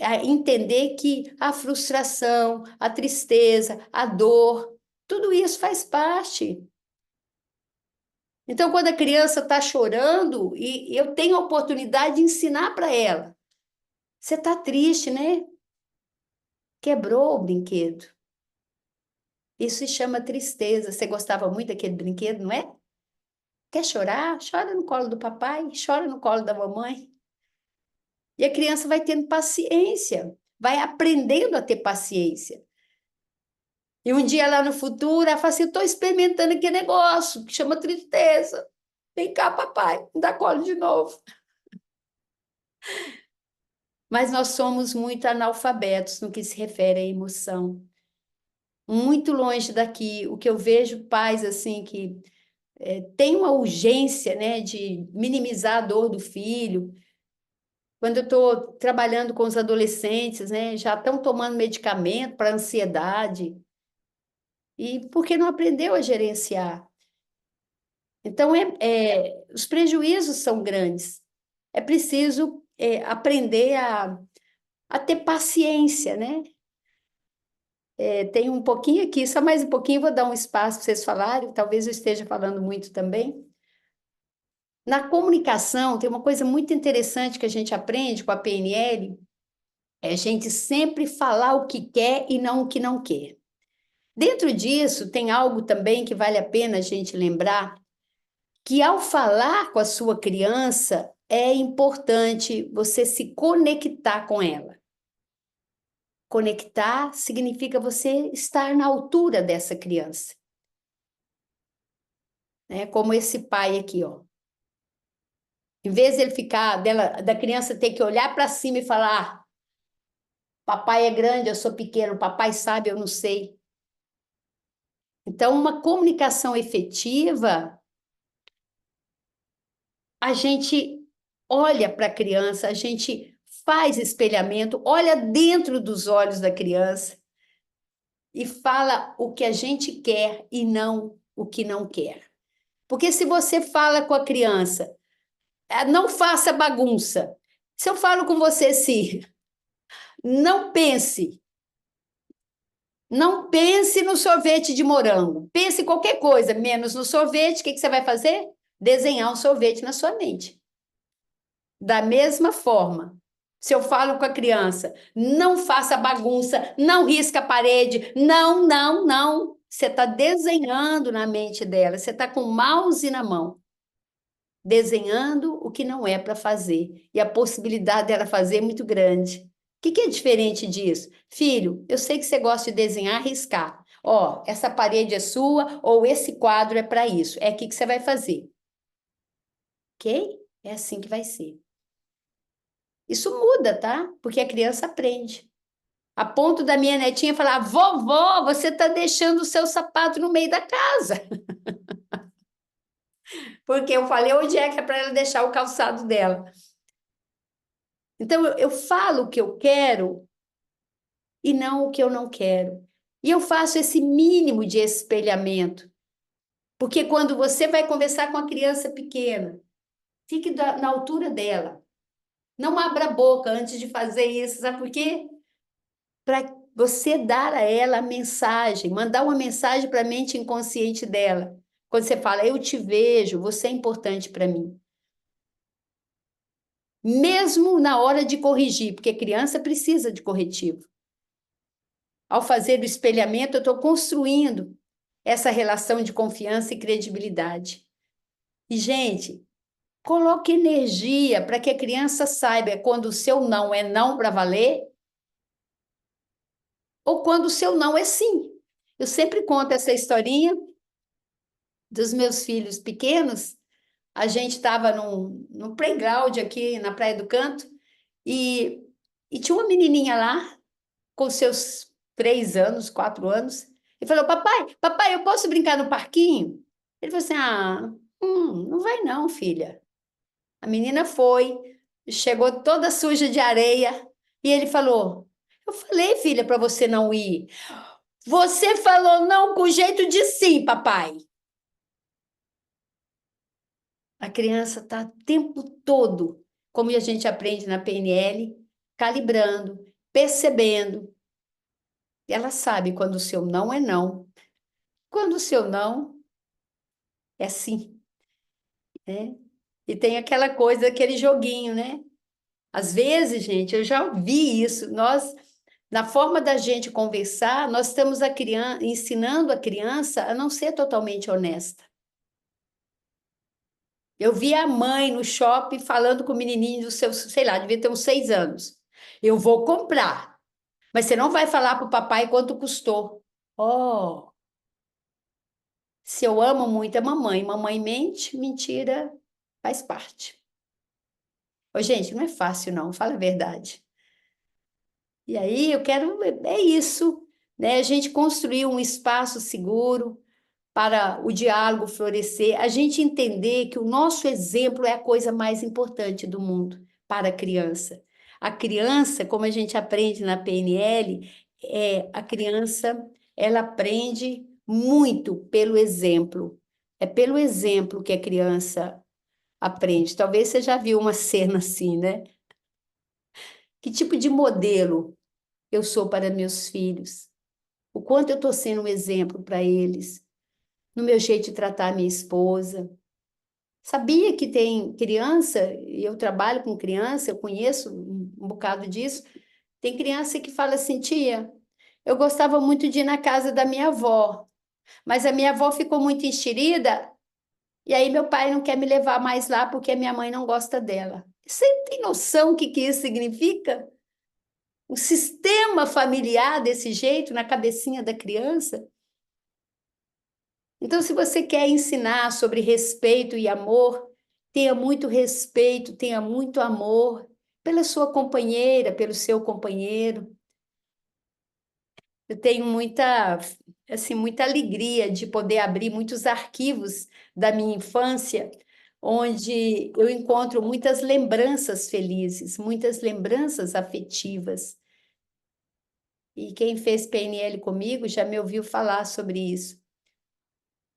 a entender que a frustração, a tristeza, a dor, tudo isso faz parte. Então, quando a criança está chorando, e eu tenho a oportunidade de ensinar para ela, você está triste, né? Quebrou o brinquedo. Isso se chama tristeza. Você gostava muito daquele brinquedo, não é? Quer chorar? Chora no colo do papai, chora no colo da mamãe. E a criança vai tendo paciência, vai aprendendo a ter paciência. E um dia lá no futuro, ela fala assim: estou experimentando aquele negócio que chama tristeza. Vem cá, papai, me dá colo de novo. Mas nós somos muito analfabetos no que se refere à emoção. Muito longe daqui. O que eu vejo pais assim que têm uma urgência, né, de minimizar a dor do filho. Quando eu estou trabalhando com os adolescentes, né, já estão tomando medicamento para ansiedade. E porque não aprendeu a gerenciar. Então, os prejuízos são grandes. É preciso aprender a ter paciência, né? Tem um pouquinho aqui, só mais um pouquinho, vou dar um espaço para vocês falarem, talvez eu esteja falando muito também. Na comunicação, tem uma coisa muito interessante que a gente aprende com a PNL, é a gente sempre falar o que quer e não o que não quer. Dentro disso, tem algo também que vale a pena a gente lembrar, que ao falar com a sua criança, é importante você se conectar com ela. Conectar significa você estar na altura dessa criança. Né? Como esse pai aqui, ó. Em vez de ele ficar, da criança ter que olhar para cima e falar: papai é grande, eu sou pequeno, papai sabe, eu não sei. Então, uma comunicação efetiva, a gente olha para a criança, a gente faz espelhamento, olha dentro dos olhos da criança e fala o que a gente quer e não o que não quer. Porque se você fala com a criança, não faça bagunça. Se eu falo com você assim, não pense, não pense no sorvete de morango. Pense em qualquer coisa, menos no sorvete. O que que você vai fazer? Desenhar um sorvete na sua mente. Da mesma forma, se eu falo com a criança, não faça bagunça, não risca a parede, não, não, não. Você está desenhando na mente dela, você está com o mouse na mão, desenhando o que não é para fazer. E a possibilidade dela fazer é muito grande. O que que é diferente disso? Filho, eu sei que você gosta de desenhar, riscar. Ó, essa parede é sua, ou esse quadro é para isso. É aqui que você vai fazer. Ok? É assim que vai ser. Isso muda, tá? Porque a criança aprende. A ponto da minha netinha falar: vovó, você está deixando o seu sapato no meio da casa. Porque eu falei onde é que é para ela deixar o calçado dela. Então, eu falo o que eu quero e não o que eu não quero. E eu faço esse mínimo de espelhamento. Porque quando você vai conversar com a criança pequena, fique na altura dela. Não abra a boca antes de fazer isso, sabe por quê? Para você dar a ela a mensagem, mandar uma mensagem para a mente inconsciente dela. Quando você fala: eu te vejo, você é importante para mim. Mesmo na hora de corrigir, porque criança precisa de corretivo. Ao fazer o espelhamento, eu estou construindo essa relação de confiança e credibilidade. E, gente, coloque energia para que a criança saiba quando o seu não é não para valer ou quando o seu não é sim. Eu sempre conto essa historinha dos meus filhos pequenos. A gente estava no playground aqui na Praia do Canto e tinha uma menininha lá com seus 3 anos, 4 anos, e falou: papai, papai, eu posso brincar no parquinho? Ele falou assim: não vai não, filha. A menina foi, chegou toda suja de areia, e ele falou: Eu falei, filha, para você não ir. Você falou não com jeito de sim, papai. A criança está o tempo todo, como a gente aprende na PNL, calibrando, percebendo. Ela sabe quando o seu não é não, quando o seu não é sim, né? E tem aquela coisa, aquele joguinho, né? Às vezes, gente, eu já vi isso. Nós, na forma da gente conversar, nós estamos ensinando a criança a não ser totalmente honesta. Eu vi a mãe no shopping falando com o menininho do seu, sei lá, devia ter uns 6 anos. Eu vou comprar, mas você não vai falar para o papai quanto custou. Oh, se eu amo muito a mamãe, mamãe mente, mentira faz parte. Ô, gente, não é fácil não, fala a verdade. E aí eu quero, é isso, né? A gente construir um espaço seguro para o diálogo florescer, a gente entender que o nosso exemplo é a coisa mais importante do mundo para a criança. A criança, como a gente aprende na PNL, a criança, ela aprende muito pelo exemplo. É pelo exemplo que a criança aprende. Talvez você já viu uma cena assim, né? Que tipo de modelo eu sou para meus filhos? O quanto eu estou sendo um exemplo para eles, no meu jeito de tratar a minha esposa. Sabia que tem criança, e eu trabalho com criança, eu conheço um bocado disso. Tem criança que fala assim, tia, eu gostava muito de ir na casa da minha avó, mas a minha avó ficou muito enxerida, e aí meu pai não quer me levar mais lá porque a minha mãe não gosta dela. Você tem noção o que que isso significa? O sistema familiar desse jeito, na cabecinha da criança? Então, se você quer ensinar sobre respeito e amor, tenha muito respeito, tenha muito amor pela sua companheira, pelo seu companheiro. Eu tenho muita, assim, muita alegria de poder abrir muitos arquivos da minha infância, onde eu encontro muitas lembranças felizes, muitas lembranças afetivas. E quem fez PNL comigo já me ouviu falar sobre isso.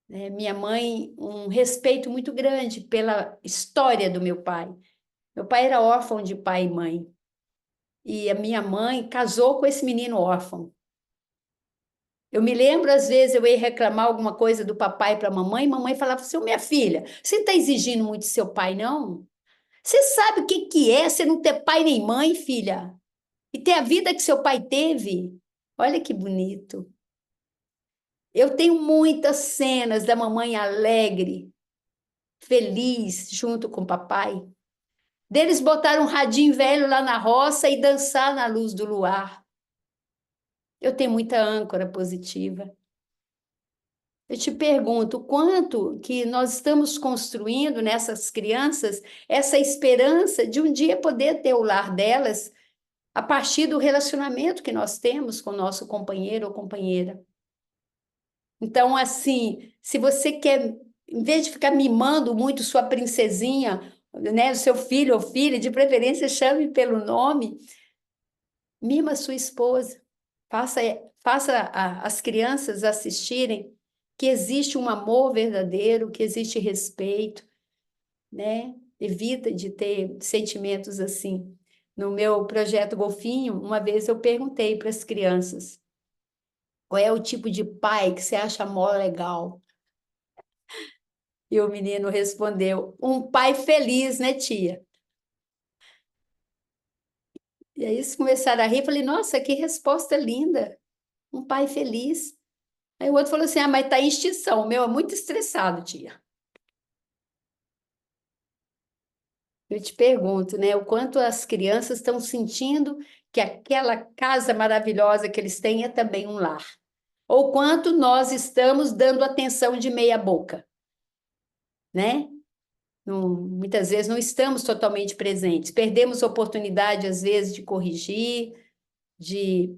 Minha mãe, um respeito muito grande pela história do meu pai. Meu pai era órfão de pai e mãe. E a minha mãe casou com esse menino órfão. Eu me lembro, às vezes, eu ia reclamar alguma coisa do papai para a mamãe falava assim, minha filha, você está exigindo muito do seu pai, não? Você sabe o que que é você não ter pai nem mãe, filha? E ter a vida que seu pai teve? Olha que bonito. Eu tenho muitas cenas da mamãe alegre, feliz, junto com o papai. Deles botar um radinho velho lá na roça e dançar na luz do luar. Eu tenho muita âncora positiva. Eu te pergunto, quanto que nós estamos construindo nessas crianças essa esperança de um dia poder ter o lar delas a partir do relacionamento que nós temos com o nosso companheiro ou companheira. Então, assim, se você quer, em vez de ficar mimando muito sua princesinha, né, o seu filho ou filha, de preferência chame pelo nome, mima sua esposa, faça, faça as crianças assistirem que existe um amor verdadeiro, que existe respeito, né? Evita de ter sentimentos assim. No meu projeto Golfinho, uma vez eu perguntei para as crianças, qual é o tipo de pai que você acha mó legal? E o menino respondeu, um pai feliz, né, tia? E aí eles começaram a rir, falei, nossa, que resposta linda, um pai feliz. Aí o outro falou assim, mas tá em extinção, o meu é muito estressado, tia. Eu te pergunto, né, o quanto as crianças estão sentindo que aquela casa maravilhosa que eles têm é também um lar. Ou quanto nós estamos dando atenção de meia boca, né? Muitas vezes não estamos totalmente presentes. Perdemos a oportunidade, às vezes, de corrigir, de,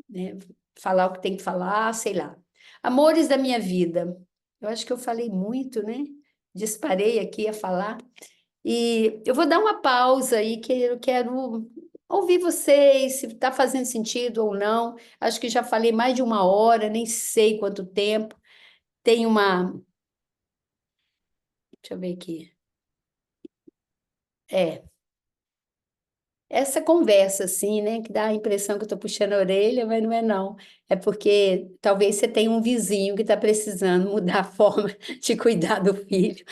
né, falar o que tem que falar, sei lá. Amores da minha vida. Eu acho que eu falei muito, né? Disparei aqui a falar. E eu vou dar uma pausa aí, que eu quero ouvir vocês, se está fazendo sentido ou não. Acho que já falei mais de 1 hora, nem sei quanto tempo. Tem uma. Deixa eu ver aqui. É, essa conversa, assim, né, que dá a impressão que eu estou puxando a orelha, mas não é não. É porque talvez você tenha um vizinho que está precisando mudar a forma de cuidar do filho,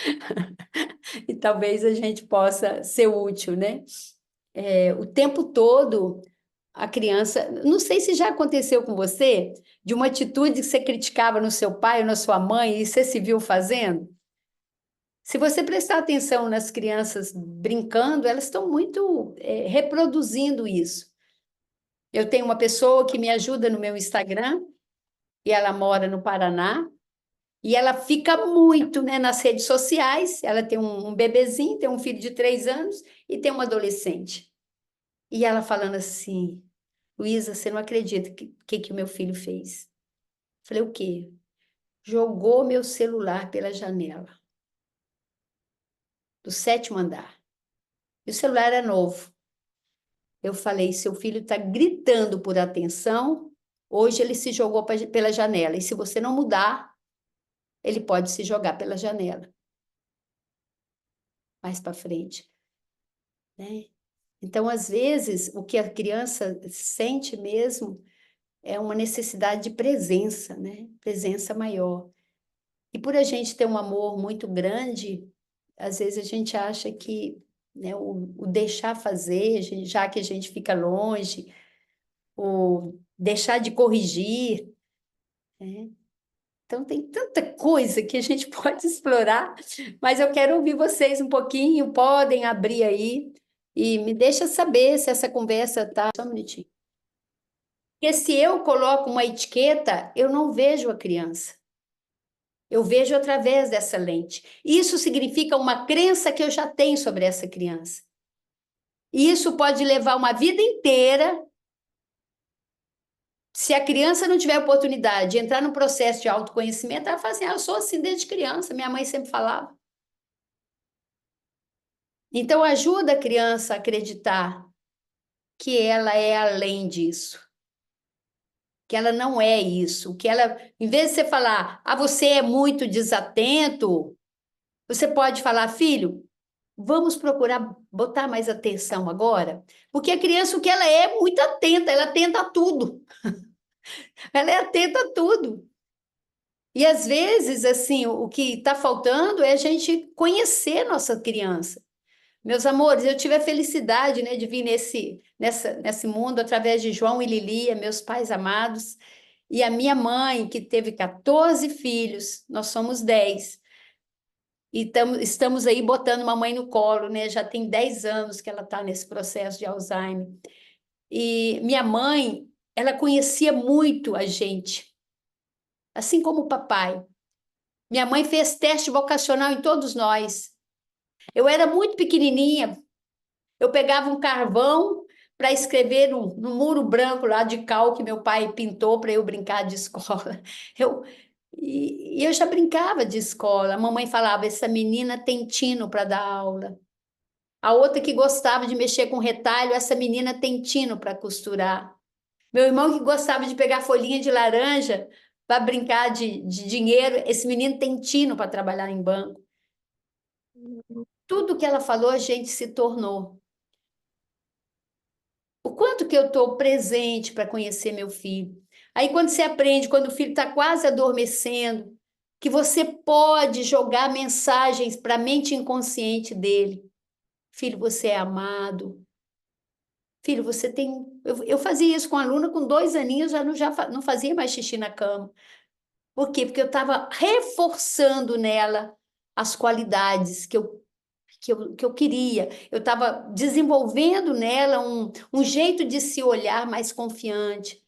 e talvez a gente possa ser útil, né? O tempo todo, a criança. Não sei se já aconteceu com você, de uma atitude que você criticava no seu pai ou na sua mãe, e você se viu fazendo. Se você prestar atenção nas crianças brincando, elas estão muito reproduzindo isso. Eu tenho uma pessoa que me ajuda no meu Instagram, e ela mora no Paraná, e ela fica muito, né, nas redes sociais. Ela tem um bebezinho, tem um filho de 3 anos e tem uma adolescente. E ela falando assim: Luísa, você não acredita que o meu filho fez. Falei, o quê? Jogou meu celular pela janela, do 7º andar. E o celular era novo. Eu falei, seu filho está gritando por atenção, hoje ele se jogou pela janela. E se você não mudar, ele pode se jogar pela janela, mais para frente, né? Então, às vezes, o que a criança sente mesmo é uma necessidade de presença, né? Presença maior. E por a gente ter um amor muito grande, às vezes a gente acha que, né, o deixar fazer, já que a gente fica longe, o deixar de corrigir, né? Então tem tanta coisa que a gente pode explorar, mas eu quero ouvir vocês um pouquinho, podem abrir aí e me deixa saber se essa conversa tá. Só um minutinho. Porque se eu coloco uma etiqueta, eu não vejo a criança. Eu vejo através dessa lente. Isso significa uma crença que eu já tenho sobre essa criança. E isso pode levar uma vida inteira. Se a criança não tiver oportunidade de entrar no processo de autoconhecimento, ela fala assim: eu sou assim desde criança, minha mãe sempre falava. Então, ajuda a criança a acreditar que ela é além disso, que ela não é isso, que ela, em vez de você falar, você é muito desatento, você pode falar, filho, vamos procurar botar mais atenção agora, porque a criança, o que ela é muito atenta, ela atenta a tudo, ela é atenta a tudo. E às vezes, assim, o que está faltando é a gente conhecer nossa criança. Meus amores, eu tive a felicidade, né, de vir nesse mundo através de João e Lilia, meus pais amados, e a minha mãe, que teve 14 filhos, nós somos 10. E estamos aí botando mamãe no colo, né? Já tem 10 anos que ela está nesse processo de Alzheimer. E minha mãe, ela conhecia muito a gente, assim como o papai. Minha mãe fez teste vocacional em todos nós. Eu era muito pequenininha, eu pegava um carvão para escrever no muro branco lá de cal que meu pai pintou para eu brincar de escola. Eu, e eu já brincava de escola. A mamãe falava: essa menina tem tino para dar aula. A outra que gostava de mexer com retalho, essa menina tem tino para costurar. Meu irmão que gostava de pegar folhinha de laranja para brincar de dinheiro, esse menino tem tino para trabalhar em banco. Tudo que ela falou, a gente se tornou. O quanto que eu estou presente para conhecer meu filho. Aí, quando você aprende, quando o filho está quase adormecendo, que você pode jogar mensagens para a mente inconsciente dele. Filho, você é amado. Filho, você tem. Eu fazia isso com a aluna com 2 aninhos, já não fazia mais xixi na cama. Por quê? Porque eu estava reforçando nela as qualidades que eu queria. Eu estava desenvolvendo nela um jeito de se olhar mais confiante,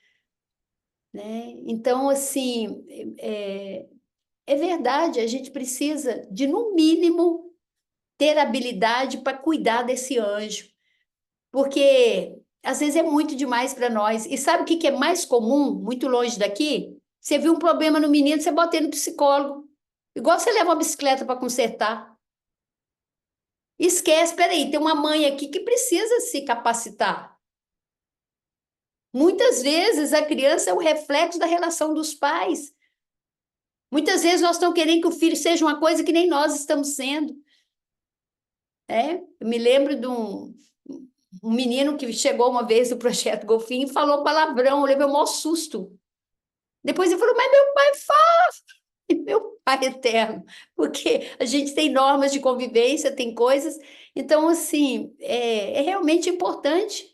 né? Então, assim, é verdade, a gente precisa de, no mínimo, ter habilidade para cuidar desse anjo, porque às vezes é muito demais para nós. E sabe o que é mais comum, muito longe daqui? Você viu um problema no menino, você bota ele no psicólogo. Igual você leva uma bicicleta para consertar. Esquece, peraí, tem uma mãe aqui que precisa se capacitar. Muitas vezes a criança é o reflexo da relação dos pais. Muitas vezes nós estamos querendo que o filho seja uma coisa que nem nós estamos sendo. Eu me lembro de um menino que chegou uma vez do Projeto Golfinho e falou palavrão, eu levei o maior susto. Depois ele falou, mas meu pai fala, meu pai eterno, porque a gente tem normas de convivência, tem coisas. Então, assim, é realmente importante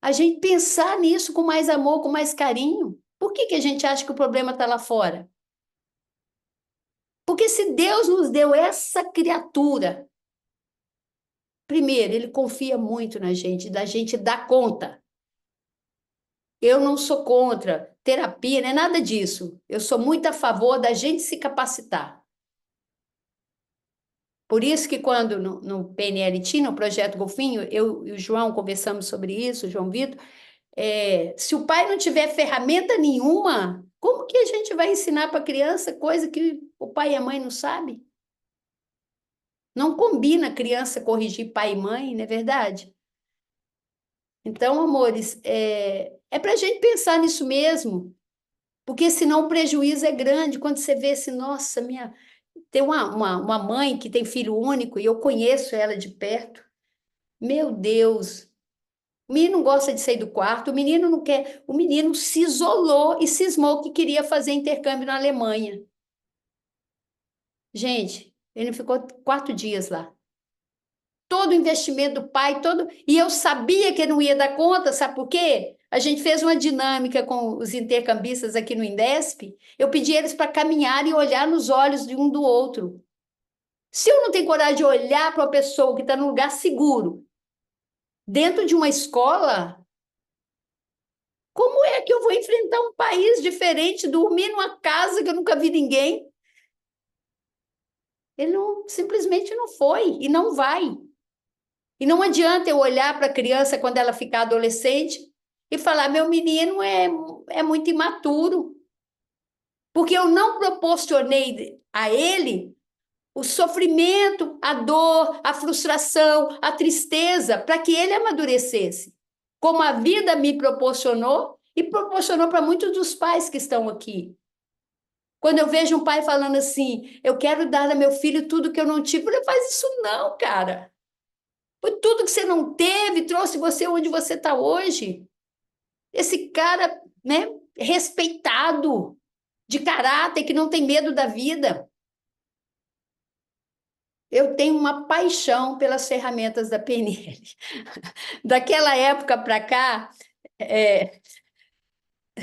a gente pensar nisso com mais amor, com mais carinho. Por que a gente acha que o problema está lá fora? Porque se Deus nos deu essa criatura, primeiro, Ele confia muito na gente, da gente dar conta. Eu não sou contra terapia, não é nada disso. Eu sou muito a favor da gente se capacitar. Por isso que quando no PNL tinha, no Projeto Golfinho, eu e o João conversamos sobre isso, o João Vitor, se o pai não tiver ferramenta nenhuma, como que a gente vai ensinar para a criança coisa que o pai e a mãe não sabem? Não combina a criança corrigir pai e mãe, não é verdade? Então, amores, é para a gente pensar nisso mesmo, porque senão o prejuízo é grande. Quando você vê assim, nossa, tem uma mãe que tem filho único e eu conheço ela de perto. Meu Deus, o menino não gosta de sair do quarto, o menino não quer, o menino se isolou e cismou que queria fazer intercâmbio na Alemanha. Gente, ele ficou 4 dias lá. Todo o investimento do pai, todo. E eu sabia que ele não ia dar conta, sabe por quê? A gente fez uma dinâmica com os intercambistas aqui no Indesp. Eu pedi eles para caminhar e olhar nos olhos de um do outro. Se eu não tenho coragem de olhar para uma pessoa que está num lugar seguro, dentro de uma escola, como é que eu vou enfrentar um país diferente, dormir numa casa que eu nunca vi ninguém? Ele não, simplesmente não foi e não vai. E não adianta eu olhar para a criança quando ela ficar adolescente e falar: meu menino é muito imaturo, porque eu não proporcionei a ele o sofrimento, a dor, a frustração, a tristeza, para que ele amadurecesse, como a vida me proporcionou e proporcionou para muitos dos pais que estão aqui. Quando eu vejo um pai falando assim, eu quero dar a meu filho tudo que eu não tive, ele faz isso não, cara. Foi tudo que você não teve, trouxe você onde você está hoje. Esse cara, né, respeitado, de caráter, que não tem medo da vida. Eu tenho uma paixão pelas ferramentas da PNL. Daquela época para cá, é,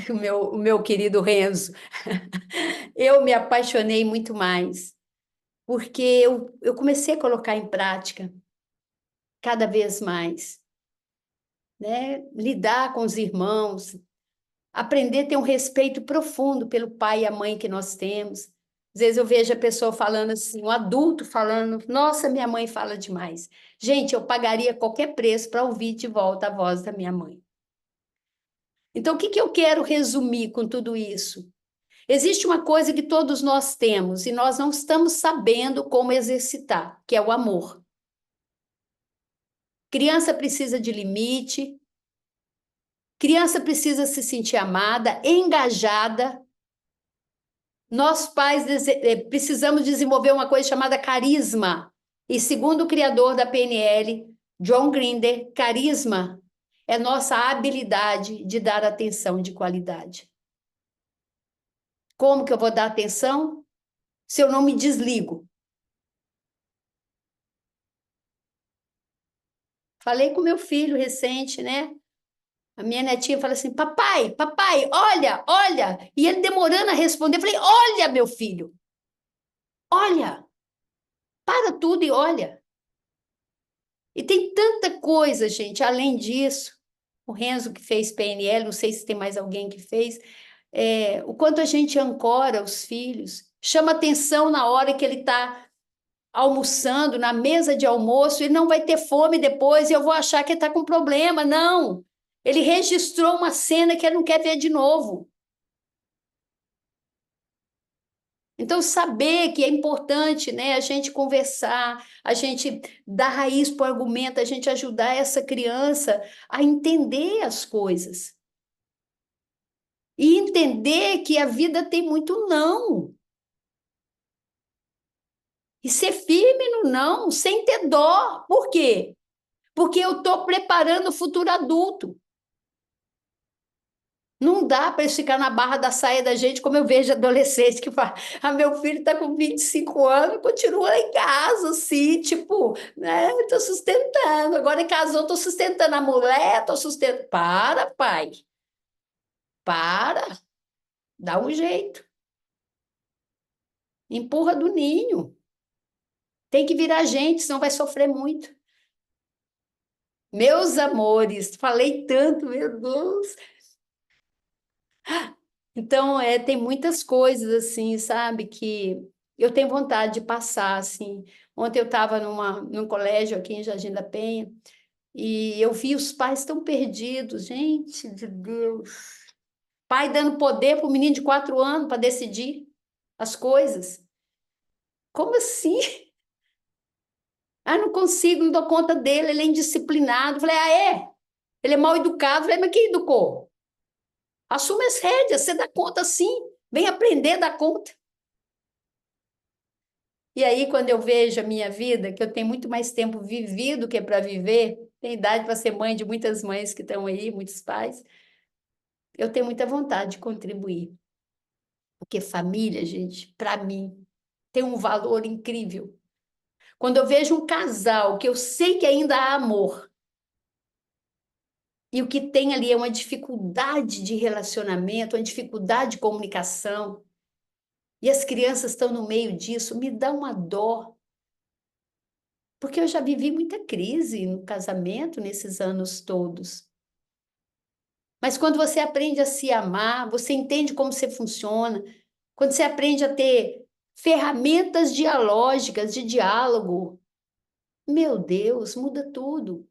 o meu querido Renzo, eu me apaixonei muito mais, porque eu comecei a colocar em prática cada vez mais, né? Lidar com os irmãos, aprender a ter um respeito profundo pelo pai e a mãe que nós temos. Às vezes eu vejo a pessoa falando assim, um adulto falando, nossa, minha mãe fala demais. Gente, eu pagaria qualquer preço para ouvir de volta a voz da minha mãe. Então, o que eu quero resumir com tudo isso? Existe uma coisa que todos nós temos e nós não estamos sabendo como exercitar, que é o amor. Criança precisa de limite, criança precisa se sentir amada, engajada. Nós pais precisamos desenvolver uma coisa chamada carisma. E segundo o criador da PNL, John Grinder, carisma é nossa habilidade de dar atenção de qualidade. Como que eu vou dar atenção se eu não me desligo? Falei com meu filho recente, né? A minha netinha fala assim: papai, papai, olha, olha. E ele demorando a responder, eu falei: olha, meu filho, olha, para tudo e olha. E tem tanta coisa, gente, além disso. O Renzo que fez PNL, não sei se tem mais alguém que fez, o quanto a gente ancora os filhos, chama atenção na hora que ele está almoçando, na mesa de almoço, ele não vai ter fome depois e eu vou achar que ele está com problema. Não, ele registrou uma cena que ele não quer ver de novo. Então, saber que é importante, né, a gente conversar, a gente dar raiz para o argumento, a gente ajudar essa criança a entender as coisas. E entender que a vida tem muito não. E ser firme no não, sem ter dó. Por quê? Porque eu estou preparando o futuro adulto. Não dá para eles ficar na barra da saia da gente, como eu vejo adolescente que fala, meu filho está com 25 anos, continua lá em casa, assim, tipo, né, estou sustentando, agora casou, estou sustentando a mulher, estou sustentando. Para, pai, para, dá um jeito, empurra do ninho, tem que virar gente, senão vai sofrer muito. Meus amores, falei tanto, meu Deus. Então, tem muitas coisas assim, sabe, que eu tenho vontade de passar, assim. Ontem eu estava num colégio aqui em Jardim da Penha e eu vi os pais tão perdidos, gente de Deus. Pai dando poder para o menino de 4 anos para decidir as coisas. Como assim? Ah, não consigo, não dou conta dele, ele é indisciplinado. Falei, é? Ele é mal educado. Falei, mas quem educou? Assume as rédeas, você dá conta sim. Vem aprender a dar conta. E aí, quando eu vejo a minha vida, que eu tenho muito mais tempo vivido que para viver, tenho idade para ser mãe de muitas mães que estão aí, muitos pais, eu tenho muita vontade de contribuir. Porque família, gente, para mim, tem um valor incrível. Quando eu vejo um casal que eu sei que ainda há amor, e o que tem ali é uma dificuldade de relacionamento, uma dificuldade de comunicação, e as crianças estão no meio disso, me dá uma dó. Porque eu já vivi muita crise no casamento nesses anos todos. Mas quando você aprende a se amar, você entende como você funciona, quando você aprende a ter ferramentas dialógicas de diálogo, meu Deus, muda tudo.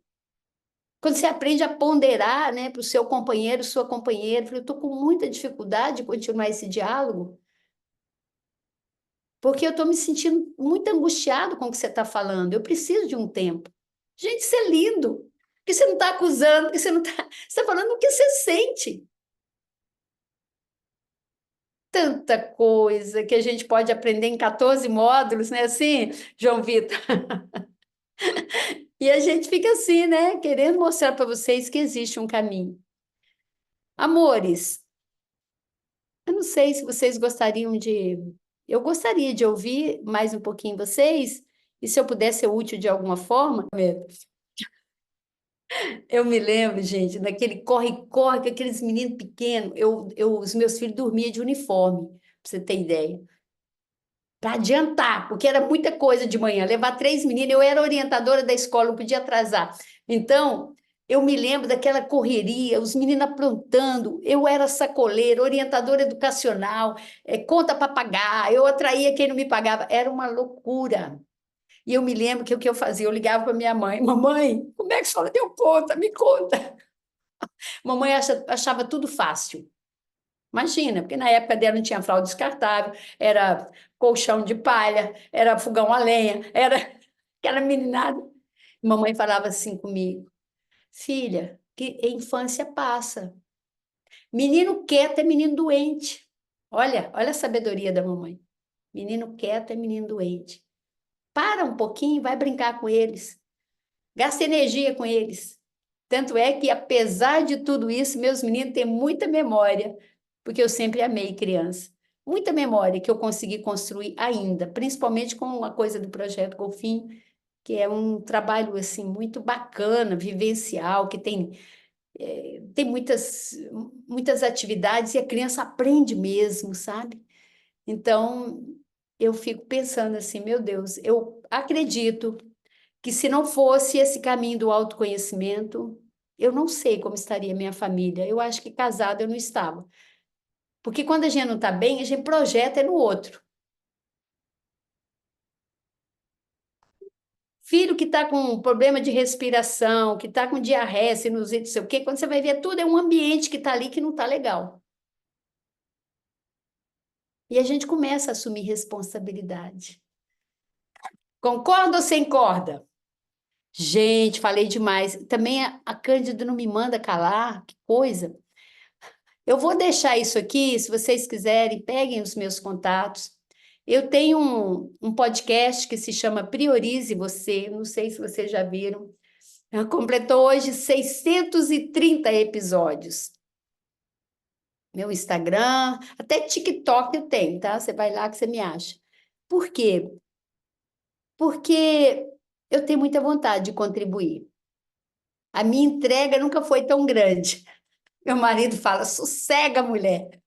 Quando você aprende a ponderar, né, para o seu companheiro, sua companheira, eu estou com muita dificuldade de continuar esse diálogo, porque eu estou me sentindo muito angustiado com o que você está falando. Eu preciso de um tempo. Gente, isso é lindo. Porque você não está acusando, porque você não está. Você está falando o que você sente. Tanta coisa que a gente pode aprender em 14 módulos, né? Assim, João Vitor. E a gente fica assim, né? Querendo mostrar para vocês que existe um caminho. Amores, eu não sei se vocês gostariam de. Eu gostaria de ouvir mais um pouquinho vocês, e se eu puder ser útil de alguma forma. Eu me lembro, gente, daquele corre-corre com aqueles meninos pequenos. Os meus filhos dormiam de uniforme, para você ter ideia. Para adiantar, porque era muita coisa de manhã. Levar 3 meninos, eu era orientadora da escola, não podia atrasar. Então, eu me lembro daquela correria, os meninos aprontando. Eu era sacoleira, orientadora educacional, conta para pagar. Eu atraía quem não me pagava. Era uma loucura. E eu me lembro que o que eu fazia, eu ligava para minha mãe: Mamãe, como é que a senhora deu conta? Me conta. Mamãe achava tudo fácil. Imagina, porque na época dela não tinha fralda descartável, era colchão de palha, era fogão a lenha, era aquela meninada. Mamãe falava assim comigo: Filha, que a infância passa. Menino quieto é menino doente. Olha a sabedoria da mamãe. Menino quieto é menino doente. Para um pouquinho e vai brincar com eles. Gasta energia com eles. Tanto é que, apesar de tudo isso, meus meninos têm muita memória, porque eu sempre amei criança. Muita memória que eu consegui construir ainda, principalmente com uma coisa do Projeto Golfinho, que é um trabalho assim muito bacana, vivencial, que tem muitas atividades e a criança aprende mesmo, sabe? Então, eu fico pensando assim, meu Deus, eu acredito que se não fosse esse caminho do autoconhecimento, eu não sei como estaria minha família. Eu acho que casada eu não estava. Porque quando a gente não está bem, a gente projeta no outro. Filho que está com problema de respiração, que está com diarreia, sinusite, não sei o quê, quando você vai ver tudo é um ambiente que está ali que não está legal. E a gente começa a assumir responsabilidade. Concorda ou sem corda? Gente, falei demais. Também a Cândida não me manda calar, que coisa. Eu vou deixar isso aqui, se vocês quiserem, peguem os meus contatos. Eu tenho um podcast que se chama Priorize Você, não sei se vocês já viram. Ela completou hoje 630 episódios. Meu Instagram, até TikTok eu tenho, tá? Você vai lá que você me acha. Por quê? Porque eu tenho muita vontade de contribuir. A minha entrega nunca foi tão grande. Meu marido fala: sossega, mulher.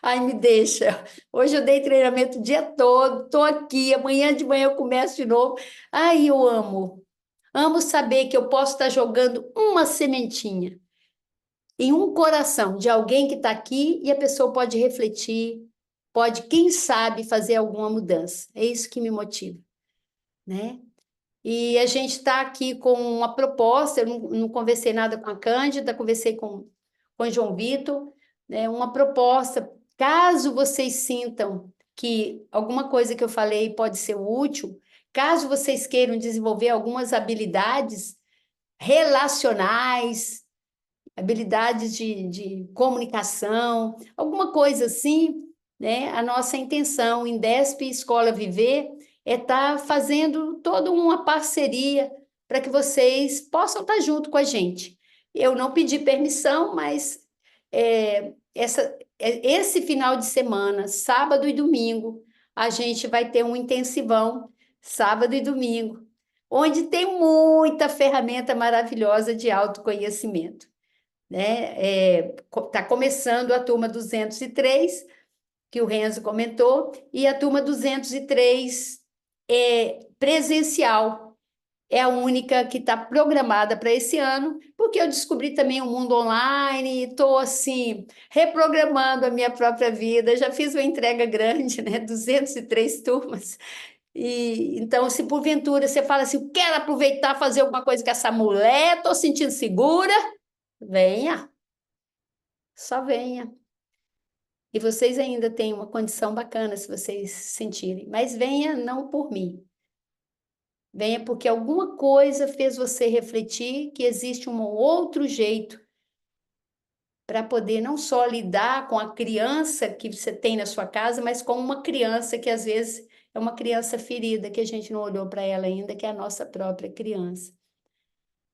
Ai, me deixa. Hoje eu dei treinamento o dia todo, estou aqui. Amanhã de manhã eu começo de novo. Ai, eu amo. Amo saber que eu posso estar jogando uma sementinha em um coração de alguém que está aqui e a pessoa pode refletir, pode, quem sabe, fazer alguma mudança. É isso que me motiva, né? E a gente está aqui com uma proposta, eu não conversei nada com a Cândida, conversei com o João Vitor, né, uma proposta, caso vocês sintam que alguma coisa que eu falei pode ser útil, caso vocês queiram desenvolver algumas habilidades relacionais, habilidades de comunicação, alguma coisa assim, né? A nossa intenção em Desp Escola Viver é estar fazendo toda uma parceria para que vocês possam estar junto com a gente. Eu não pedi permissão, mas esse final de semana, sábado e domingo, a gente vai ter um intensivão, sábado e domingo, onde tem muita ferramenta maravilhosa de autoconhecimento, né? Tá começando a turma 203, que o Renzo comentou, e a turma 203 presencial. É a única que está programada para esse ano, porque eu descobri também o mundo online, estou assim, reprogramando a minha própria vida, já fiz uma entrega grande, né? 203 turmas. E então, se porventura você fala assim, quero aproveitar fazer alguma coisa com essa mulher, estou sentindo segura, venha, só venha. E vocês ainda têm uma condição bacana se vocês sentirem, mas venha não por mim. Venha porque alguma coisa fez você refletir que existe um outro jeito para poder não só lidar com a criança que você tem na sua casa, mas com uma criança que às vezes é uma criança ferida, que a gente não olhou para ela ainda, que é a nossa própria criança.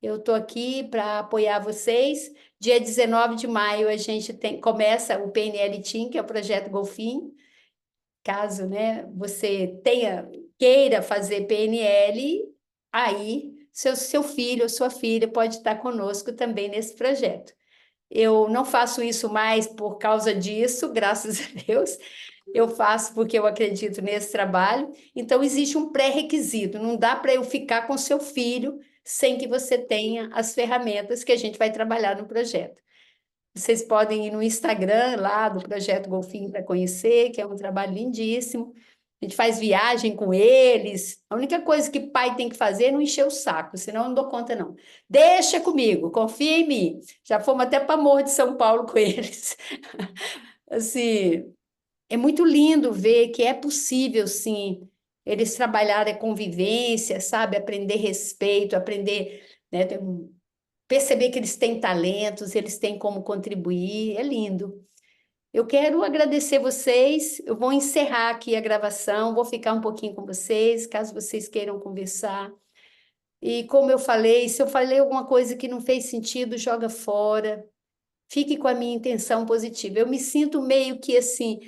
Eu estou aqui para apoiar vocês. Dia 19 de maio a gente começa o PNL Team, que é o Projeto Golfinho. Caso, né, você queira fazer PNL, aí seu filho ou sua filha pode estar conosco também nesse projeto. Eu não faço isso mais por causa disso, graças a Deus. Eu faço porque eu acredito nesse trabalho. Então, existe um pré-requisito. Não dá para eu ficar com seu filho sem que você tenha as ferramentas que a gente vai trabalhar no projeto. Vocês podem ir no Instagram lá do Projeto Golfinho para conhecer, que é um trabalho lindíssimo. A gente faz viagem com eles. A única coisa que pai tem que fazer é não encher o saco, senão eu não dou conta, não. Deixa comigo, confia em mim. Já fomos até para Morro de São Paulo com eles. Assim, é muito lindo ver que é possível, sim, eles trabalharem a convivência, sabe? Aprender respeito, aprender, né? Perceber que eles têm talentos, eles têm como contribuir, é lindo. Eu quero agradecer vocês. Eu vou encerrar aqui a gravação, vou ficar um pouquinho com vocês, caso vocês queiram conversar. E como eu falei, se eu falei alguma coisa que não fez sentido, joga fora. Fique com a minha intenção positiva. Eu me sinto meio que assim,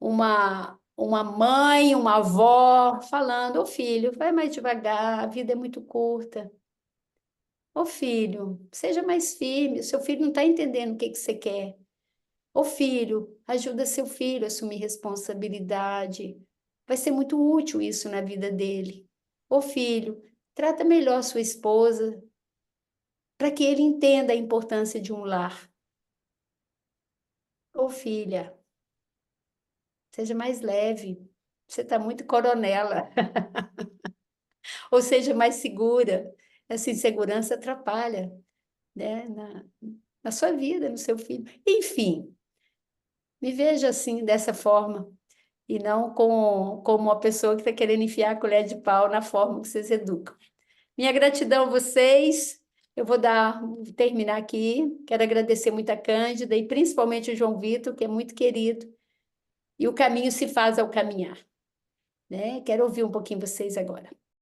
uma mãe, uma avó, falando: ô filho, vai mais devagar, a vida é muito curta. Ô filho, seja mais firme, o seu filho não está entendendo o que você quer. Ô filho, ajuda seu filho a assumir responsabilidade. Vai ser muito útil isso na vida dele. Ô filho, trata melhor sua esposa, para que ele entenda a importância de um lar. Ô filha, seja mais leve. Você está muito coronela. Ou seja mais segura. Essa insegurança atrapalha, né, na sua vida, no seu filho. Enfim, Me veja assim, dessa forma, e não como uma pessoa que está querendo enfiar a colher de pau na forma que vocês educam. Minha gratidão a vocês. Eu vou terminar aqui. Quero agradecer muito a Cândida e principalmente o João Vitor, que é muito querido. E o caminho se faz ao caminhar, né? Quero ouvir um pouquinho vocês agora.